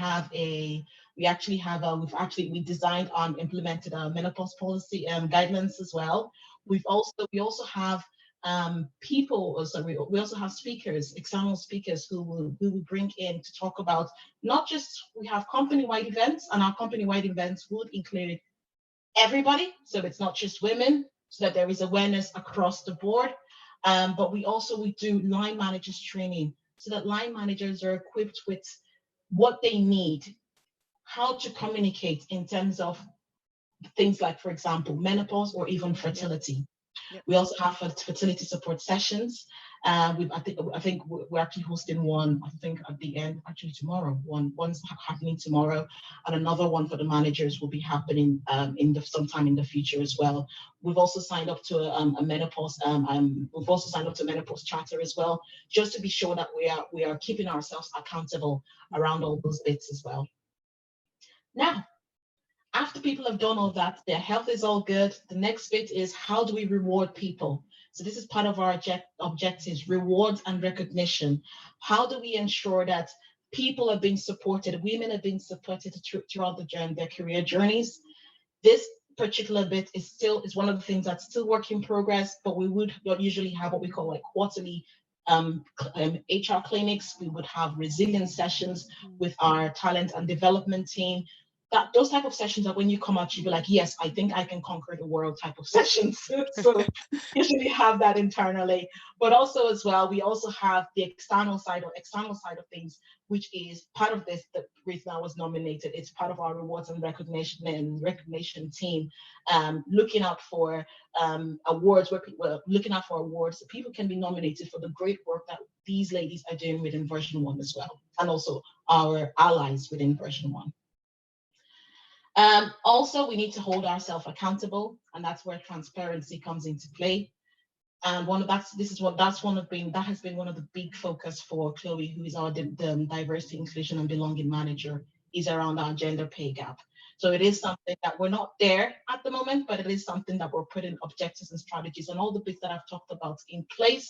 designed and implemented a menopause policy guidelines as well. We also have we also have speakers, external speakers who will bring in to talk about, not just, we have company-wide events, and our company-wide events would include everybody, so it's not just women, so that there is awareness across the board. But we do line managers training, so that line managers are equipped with what they need, how to communicate in terms of things like, for example, menopause or even fertility. Yep. We also have fertility support sessions. I think we're actually hosting one, I think at the end, actually tomorrow. One's happening tomorrow, and another one for the managers will be happening sometime in the future as well. We've also signed up to a menopause. We've also signed up to a menopause charter as well, just to be sure that we are keeping ourselves accountable around all those bits as well. Now, after people have done all that, their health is all good, the next bit is, how do we reward people? So this is part of our objectives, rewards and recognition. How do we ensure that people are being supported, women are being supported throughout their career journeys? This particular bit is one of the things that's still work in progress, but we would usually have what we call like quarterly HR clinics. We would have resilience sessions with our talent and development team. Those type of sessions are when you come out, you be like, yes, I think I can conquer the world type of sessions. So usually have that internally, but also as well, we also have the external side of things, which is part of this. The reason I was nominated, it's part of our rewards and recognition team, looking out for awards awards that people can be nominated for the great work that these ladies are doing within version 1 as well, and also our allies within version 1. Also, we need to hold ourselves accountable, and that's where transparency comes into play. And that has been one of the big focus for Chloe, who is our diversity, inclusion, and belonging manager, is around our gender pay gap. So it is something that we're not there at the moment, but it is something that we're putting objectives and strategies and all the bits that I've talked about in place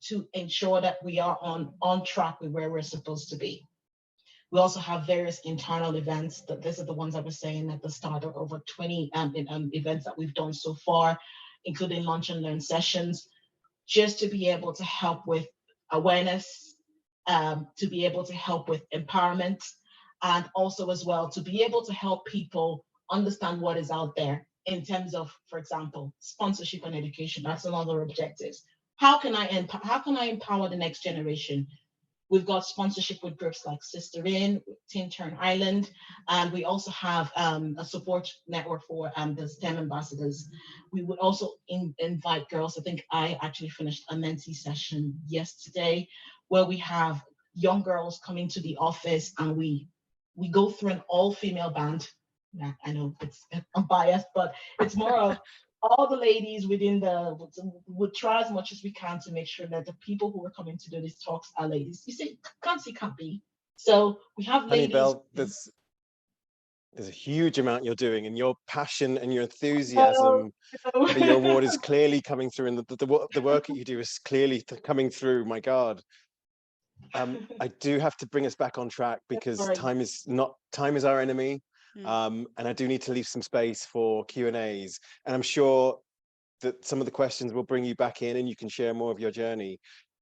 to ensure that we are on track with where we're supposed to be. We also have various internal events. These are the ones I was saying at the start, of over 20 events that we've done so far, including lunch and learn sessions, just to be able to help with awareness, to be able to help with empowerment, and also as well to be able to help people understand what is out there in terms of, for example, sponsorship and education. That's another objective. How can I empower the next generation? We've got sponsorship with groups like Sister In, Tin Turn Island, and we also have a support network for the STEM ambassadors. We would also invite girls. I think I actually finished a mentee session yesterday where we have young girls coming to the office, and we go through an all-female band. Yeah, I know I'm biased, but it's more of all the ladies would try as much as we can to make sure that the people who are coming to do these talks are ladies. You see, can't be. So we have ladies. Honeybell, there's a huge amount you're doing, and your passion and your enthusiasm for your award is clearly coming through, and the work that you do is clearly coming through. My God. I do have to bring us back on track because time is our enemy. And I do need to leave some space for Q&As, and I'm sure that some of the questions will bring you back in and you can share more of your journey,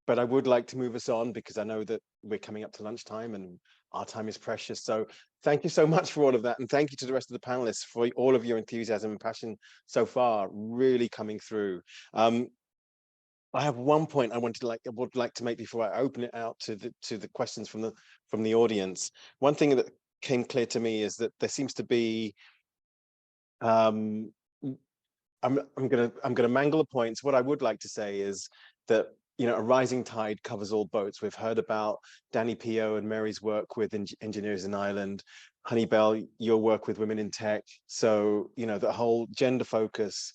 but I would like to move us on because I know that we're coming up to lunchtime and our time is precious. So thank you so much for all of that, and thank you to the rest of the panelists for all of your enthusiasm and passion so far, really coming through. I have one point I would like to make before I open it out to the questions from the audience. One thing that came clear to me is that there seems to be I'm gonna mangle the points. What I would like to say is that, you know, a rising tide covers all boats. We've heard about Danny Pio and Mary's work with Engineers in Ireland, Honeybell, your work with Women in Tech. So, you know, the whole gender focus,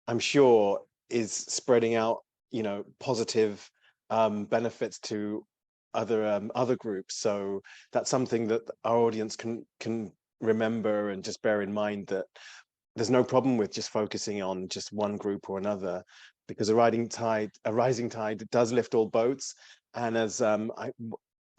I'm sure, is spreading out, you know, positive benefits to other groups. So that's something that our audience can remember and just bear in mind, that there's no problem with just focusing on just one group or another, because a rising tide does lift all boats. And as I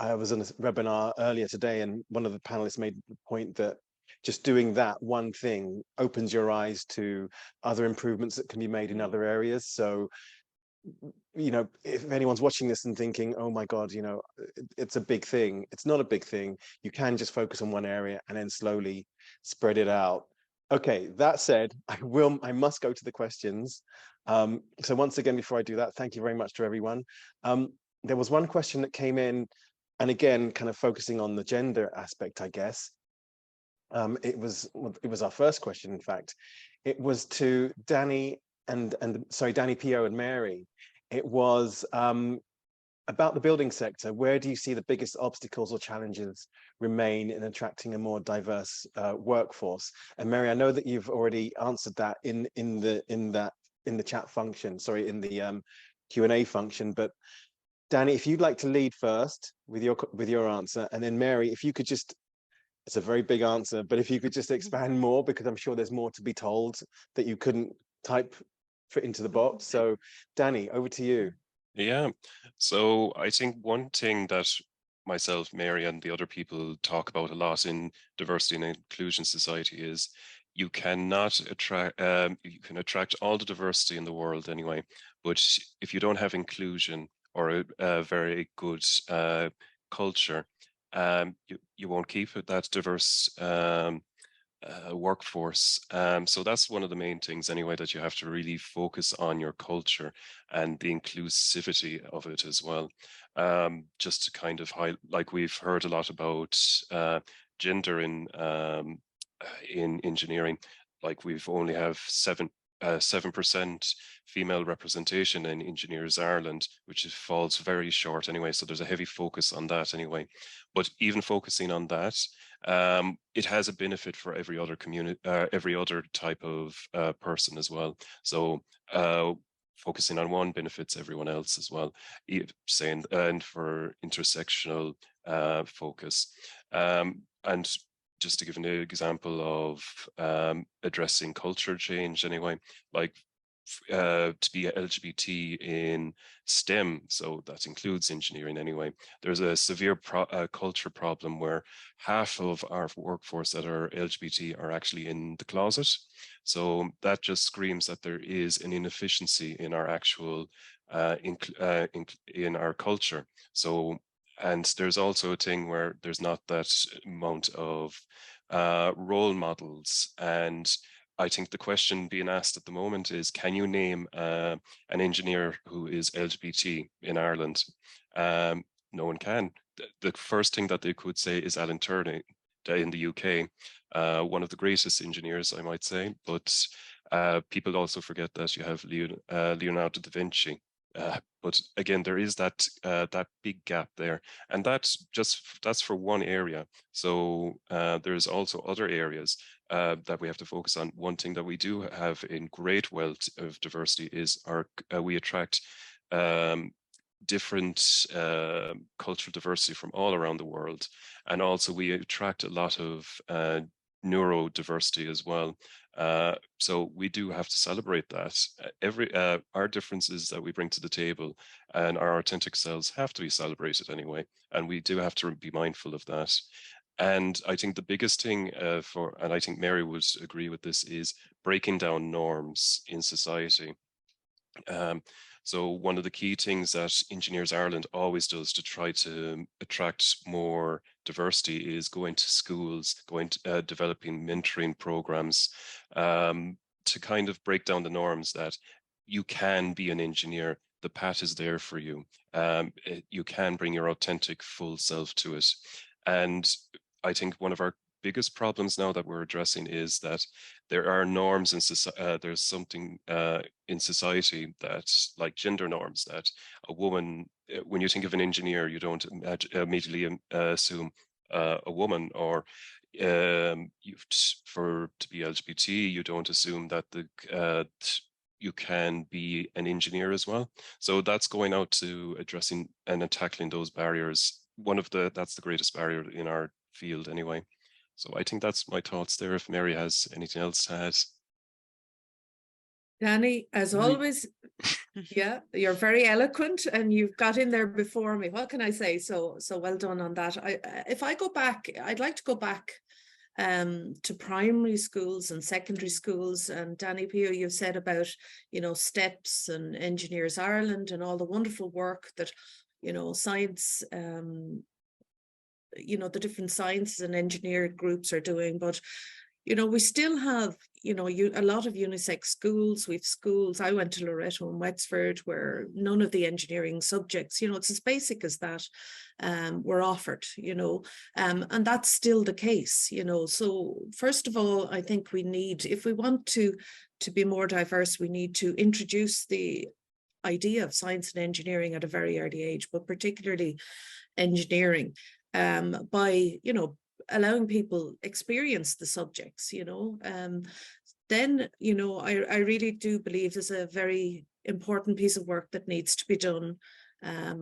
was on a webinar earlier today, and one of the panelists made the point that just doing that one thing opens your eyes to other improvements that can be made in other areas. So, you know, if anyone's watching this and thinking, oh my God, you know, it's a big thing, it's not a big thing. You can just focus on one area and then slowly spread it out. Okay, that said, I must go to the questions. So once again, before I do that, thank you very much to everyone. There was one question that came in, and again, kind of focusing on the gender aspect, I guess. it was our first question, in fact. It was to Danny Danny, Pio and Mary. It was about the building sector. Where do you see the biggest obstacles or challenges remain in attracting a more diverse workforce? And Mary, I know that you've already answered that in the chat function, sorry, in the Q&A function, but Danny, if you'd like to lead first with your answer, and then Mary, if you could just, it's a very big answer, but if you could just expand more, because I'm sure there's more to be told that you couldn't fit into the box. So Danny, over to you. Yeah, so I think one thing that myself, Mary, and the other people talk about a lot in diversity and inclusion society is you cannot attract, you can attract all the diversity in the world anyway, but if you don't have inclusion or a very good culture, you won't keep that diverse workforce. So that's one of the main things anyway, that you have to really focus on your culture and the inclusivity of it as well. Just to kind of like we've heard a lot about gender in engineering, like we've only have 7% female representation in Engineers Ireland, which falls very short anyway. So there's a heavy focus on that anyway. But even focusing on that, it has a benefit for every other community, every other type of person as well. So focusing on one benefits everyone else as well. Saying and for intersectional focus, and just to give an example of addressing culture change anyway, like to be LGBT in STEM, so that includes engineering anyway, there's a severe culture problem where half of our workforce that are LGBT are actually in the closet. So that just screams that there is an inefficiency in our actual in our culture. So, and there's also a thing where there's not that amount of role models. And I think the question being asked at the moment is, can you name an engineer who is LGBT in Ireland? No one can. The first thing that they could say is Alan Turing in the UK, one of the greatest engineers, I might say. But people also forget that you have Leonardo da Vinci. But again, there is that big gap there, and that's for one area. So there's also other areas that we have to focus on. One thing that we do have in great wealth of diversity is we attract different cultural diversity from all around the world, and also we attract a lot of neurodiversity as well. So we do have to celebrate that. Our differences that we bring to the table and our authentic selves have to be celebrated anyway, and we do have to be mindful of that. And I think the biggest thing and I think Mary would agree with this, is breaking down norms in society. So one of the key things that Engineers Ireland always does to try to attract more diversity is going to schools, developing mentoring programs to kind of break down the norms that you can be an engineer. The path is there for you. You can bring your authentic full self to it. And I think one of our biggest problems now that we're addressing is that there are norms in society. There's something in society that's like gender norms, that a woman, when you think of an engineer, you don't immediately assume a woman, or to be LGBT, you don't assume that you can be an engineer as well. So that's going out to addressing and tackling those barriers. That's the greatest barrier in our field anyway. So I think that's my thoughts there. If Mary has anything else to add. Danny, as always, yeah, you're very eloquent and you've got in there before me. What can I say? So well done on that. If I go back, I'd like to go back to primary schools and secondary schools. And Danny, Pio, you've said about, STEPS and Engineers Ireland and all the wonderful work that, science, the different sciences and engineering groups are doing. But, you know, we still have, you know, a lot of unisex schools. We've schools, I went to Loretto and Wexford, where none of the engineering subjects, you know, it's as basic as that, were offered, you know, and that's still the case, you know. So first of all, I think we need, if we want to be more diverse, we need to introduce the idea of science and engineering at a very early age, but particularly engineering, by, you know, allowing people experience the subjects, you know. Then, you know, I really do believe there's a very important piece of work that needs to be done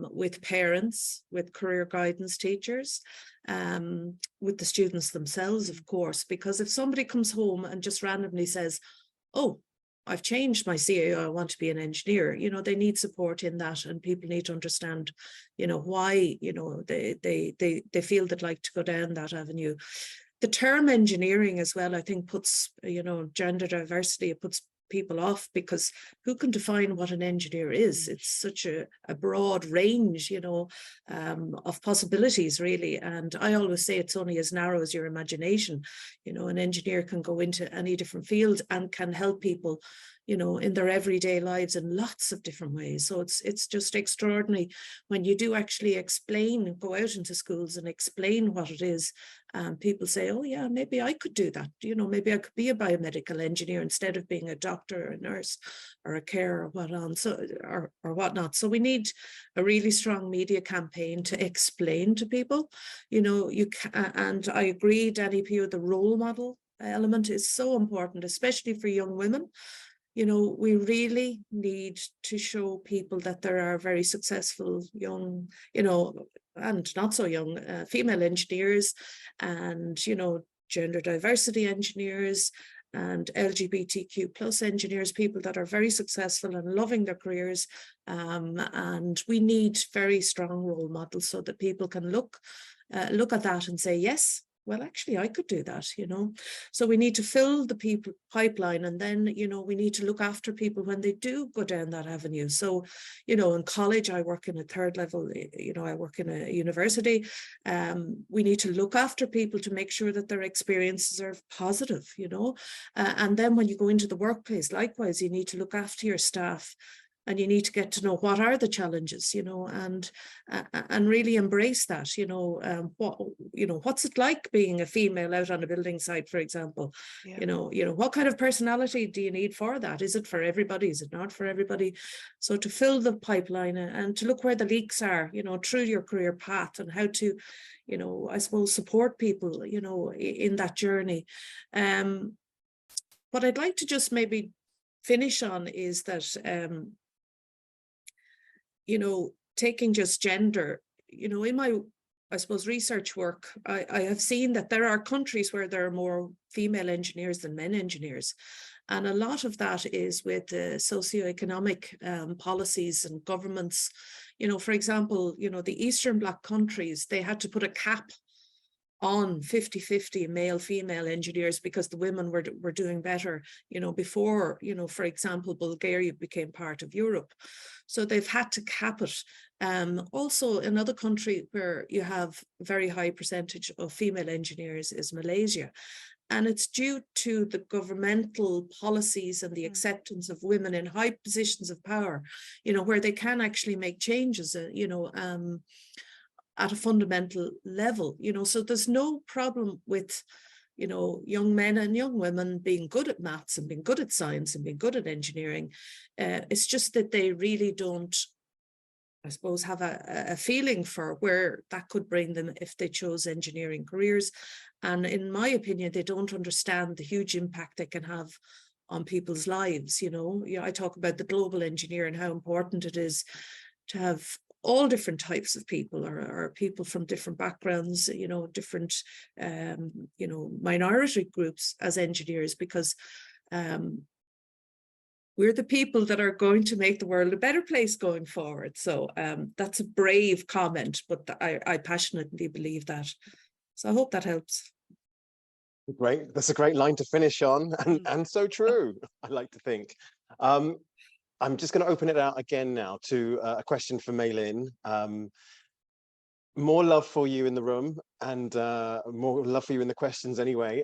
with parents, with career guidance teachers, with the students themselves, of course, because if somebody comes home and just randomly says, oh, I've changed my CAO, I want to be an engineer, you know, they need support in that, and people need to understand, you know, why, you know, they feel they'd like to go down that avenue. The term engineering as well, I think, puts, you know, gender diversity, it puts people off, because who can define what an engineer is? It's such a broad range, you know, of possibilities, really. And I always say it's only as narrow as your imagination. You know, an engineer can go into any different field and can help people, you know, in their everyday lives in lots of different ways. So it's just extraordinary when you do actually explain, go out into schools and explain what it is. People say, oh yeah, maybe I could do that. You know, maybe I could be a biomedical engineer instead of being a doctor or a nurse or a carer or whatnot. So, or whatnot. So we need a really strong media campaign to explain to people, you know, and I agree, Danny Pugh, the role model element is so important, especially for young women. You know, we really need to show people that there are very successful young, you know, and not so young female engineers, and, you know, gender diversity engineers and LGBTQ plus engineers, people that are very successful and loving their careers. And we need very strong role models so that people can look at that and say, yes, well, actually, I could do that, you know. So we need to fill the pipeline, and then, you know, we need to look after people when they do go down that avenue. So, you know, in college, I work in a third level, you know, I work in a university. We need to look after people to make sure that their experiences are positive, you know. And then when you go into the workplace, likewise, you need to look after your staff. And you need to get to know what are the challenges, you know, and really embrace that, you know, what's it like being a female out on a building site, for example. Yeah. You know, what kind of personality do you need for that? Is it for everybody? Is it not for everybody? So to fill the pipeline and to look where the leaks are, you know, through your career path, and how to, you know, I suppose, support people, you know, in that journey. What I'd like to just maybe finish on is that, you know, taking just gender, you know, in my, I suppose, research work, I have seen that there are countries where there are more female engineers than men engineers. And a lot of that is with the socioeconomic policies and governments. You know, for example, you know, the Eastern Bloc countries, they had to put a cap on 50-50 male-female engineers because the women were doing better, you know, before, you know, for example, Bulgaria became part of Europe. So they've had to cap it. Also, another country where you have a very high percentage of female engineers is Malaysia. And it's due to the governmental policies and the acceptance of women in high positions of power, you know, where they can actually make changes, you know, at a fundamental level, you know. So there's no problem with, you know, young men and young women being good at maths and being good at science and being good at engineering. It's just that they really don't, I suppose, have a feeling for where that could bring them if they chose engineering careers. And in my opinion, they don't understand the huge impact they can have on people's lives. You know, I talk about the global engineer and how important it is to have all different types of people, or people from different backgrounds, you know, different, you know, minority groups as engineers, because we're the people that are going to make the world a better place going forward. So that's a brave comment, but I passionately believe that. So I hope that helps. Great. That's a great line to finish on, and so true, I like to think. I'm just going to open it out again now to a question from Eileen. More love for you in the room, and more love for you in the questions anyway.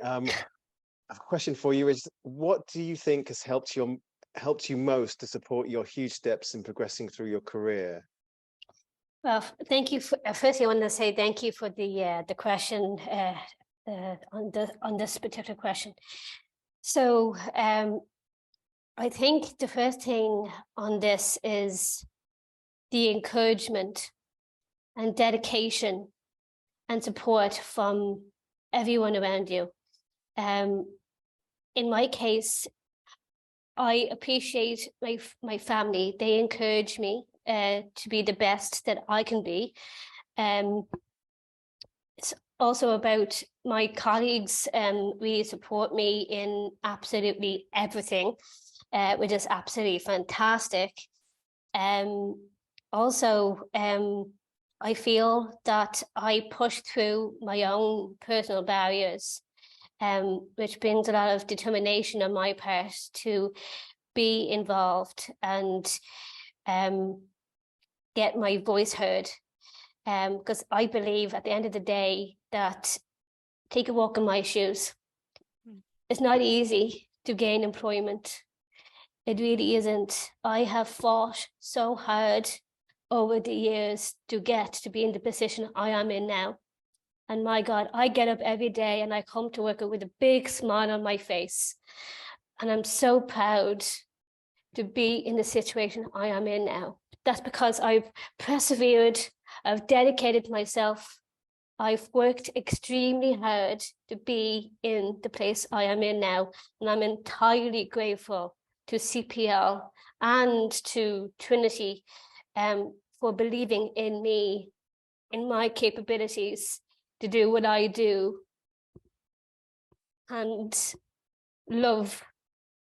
a question for you is, what do you think has helped you most to support your huge steps in progressing through your career? Well, thank you. Firstly, I want to say thank you for the question on this particular question. So I think the first thing on this is the encouragement and dedication and support from everyone around you. In my case, I appreciate my family. They encourage me to be the best that I can be. It's also about my colleagues really support me in absolutely everything, which is absolutely fantastic. Also, I feel that I push through my own personal barriers, which brings a lot of determination on my part to be involved and get my voice heard. Because I believe at the end of the day that, take a walk in my shoes. It's not easy to gain employment. It really isn't. I have fought so hard over the years to get to be in the position I am in now. And my God, I get up every day and I come to work with a big smile on my face. And I'm so proud to be in the situation I am in now. That's because I've persevered, I've dedicated myself, I've worked extremely hard to be in the place I am in now. And I'm entirely grateful to CPL and to Trinity for believing in me, in my capabilities to do what I do and love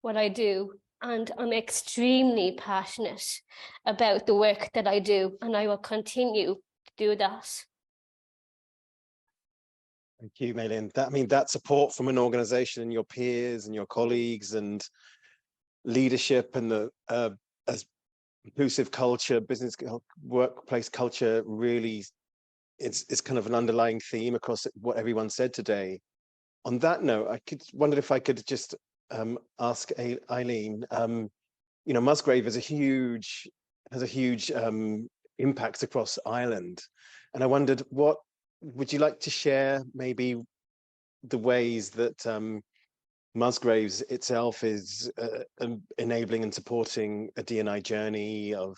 what I do. And I'm extremely passionate about the work that I do, and I will continue to do that. Thank you, Maylin. That support from an organization and your peers and your colleagues and leadership and the as inclusive culture, business workplace culture, really it's kind of an underlying theme across what everyone said today. On that note, I wondered if I could just ask Eileen. Musgrave has a huge impact across Ireland, and I wondered, what would you like to share? Maybe the ways that Musgraves itself is enabling and supporting a D&I journey of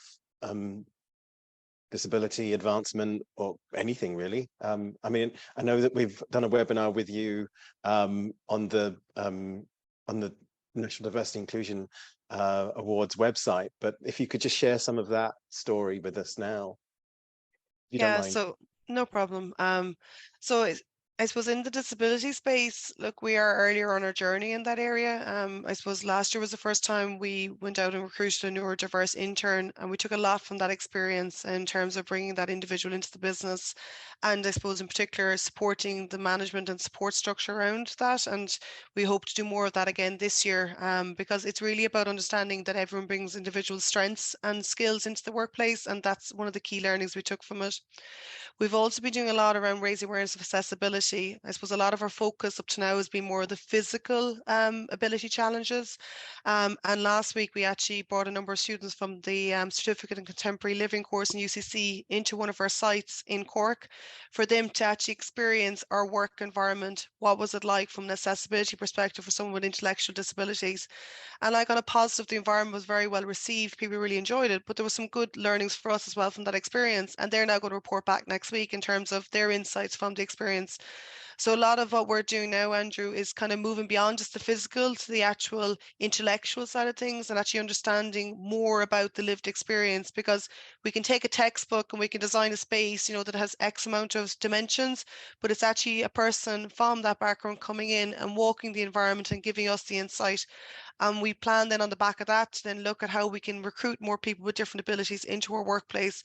disability advancement, or anything really. I know that we've done a webinar with you on the National Diversity Inclusion Awards website, but if you could just share some of that story with us now, if you don't mind. So no problem. So I suppose in the disability space, look, we are earlier on our journey in that area. I suppose last year was the first time we went out and recruited a neurodiverse intern, and we took a lot from that experience in terms of bringing that individual into the business, and I suppose in particular supporting the management and support structure around that. And we hope to do more of that again this year, because it's really about understanding that everyone brings individual strengths and skills into the workplace, and that's one of the key learnings we took from it. We've also been doing a lot around raising awareness of accessibility. I suppose a lot of our focus up to now has been more of the physical ability challenges. And last week, we actually brought a number of students from the Certificate in Contemporary Living course in UCC into one of our sites in Cork for them to actually experience our work environment. What was it like from an accessibility perspective for someone with intellectual disabilities? And like on a positive, the environment was very well received. People really enjoyed it, but there were some good learnings for us as well from that experience. And they're now going to report back next week in terms of their insights from the experience. So a lot of what we're doing now, Andrew, is kind of moving beyond just the physical to the actual intellectual side of things, and actually understanding more about the lived experience, because we can take a textbook and we can design a space, that has X amount of dimensions, but it's actually a person from that background coming in and walking the environment and giving us the insight. And we plan then on the back of that to then look at how we can recruit more people with different abilities into our workplace,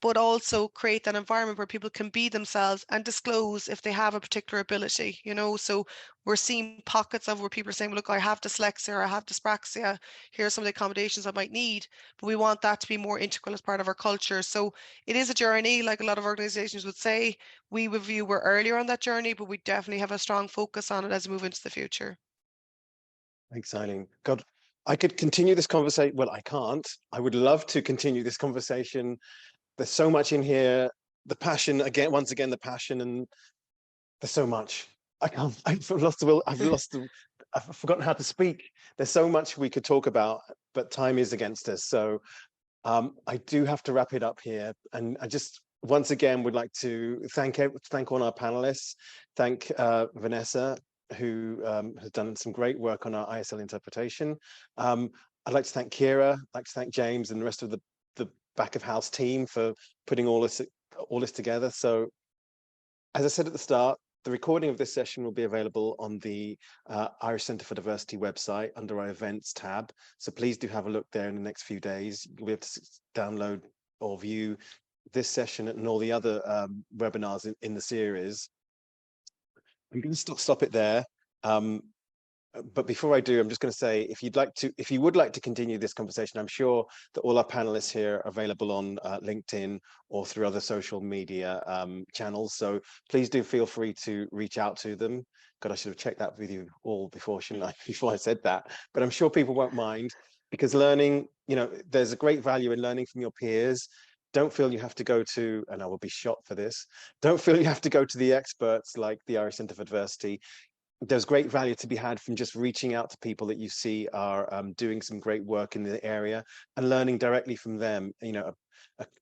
but also create that environment where people can be themselves and disclose if they have a particular ability, So we're seeing pockets of where people are saying, look, I have dyslexia or I have dyspraxia, here are some of the accommodations I might need, but we want that to be more integral as part of our culture. So it is a journey, like a lot of organizations would say. We review we're earlier on that journey, but we definitely have a strong focus on it as we move into the future. Thanks, Eileen. God, I could continue this conversation. Well, I can't. I would love to continue this conversation. There's so much in here. The passion, again, once again, the passion, and there's so much. I can't, I've lost the will. I've forgotten how to speak. There's so much we could talk about, but time is against us. So I do have to wrap it up here. And I just, once again, would like to thank all our panelists. Thank Vanessa, who has done some great work on our ISL interpretation. I'd like to thank Kira, I'd like to thank James and the rest of the back of house team for putting all this together. So as I said at the start, the recording of this session will be available on the Irish Centre for Diversity website under our events tab. So please do have a look there in the next few days. You'll be able to download or view this session and all the other webinars in the series. I'm going to stop it there. But before I do, I'm just going to say, if you would like to continue this conversation, I'm sure that all our panelists here are available on LinkedIn or through other social media channels. So please do feel free to reach out to them. God, I should have checked that with you all before, shouldn't I? Before I said that. But I'm sure people won't mind, because learning, there's a great value in learning from your peers. Don't feel you have to go to, and I will be shot for this, don't feel you have to go to the experts like the Irish Centre for Diversity. There's great value to be had from just reaching out to people that you see are doing some great work in the area and learning directly from them, a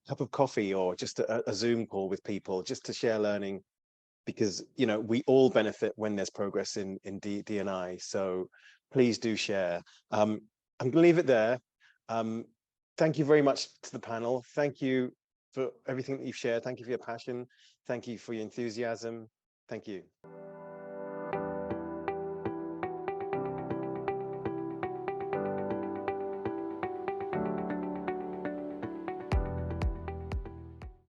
cup of coffee or just a Zoom call with people just to share learning, because, we all benefit when there's progress in D&I. So please do share. I'm going to leave it there. Thank you very much to the panel. Thank you for everything that you've shared. Thank you for your passion. Thank you for your enthusiasm. Thank you.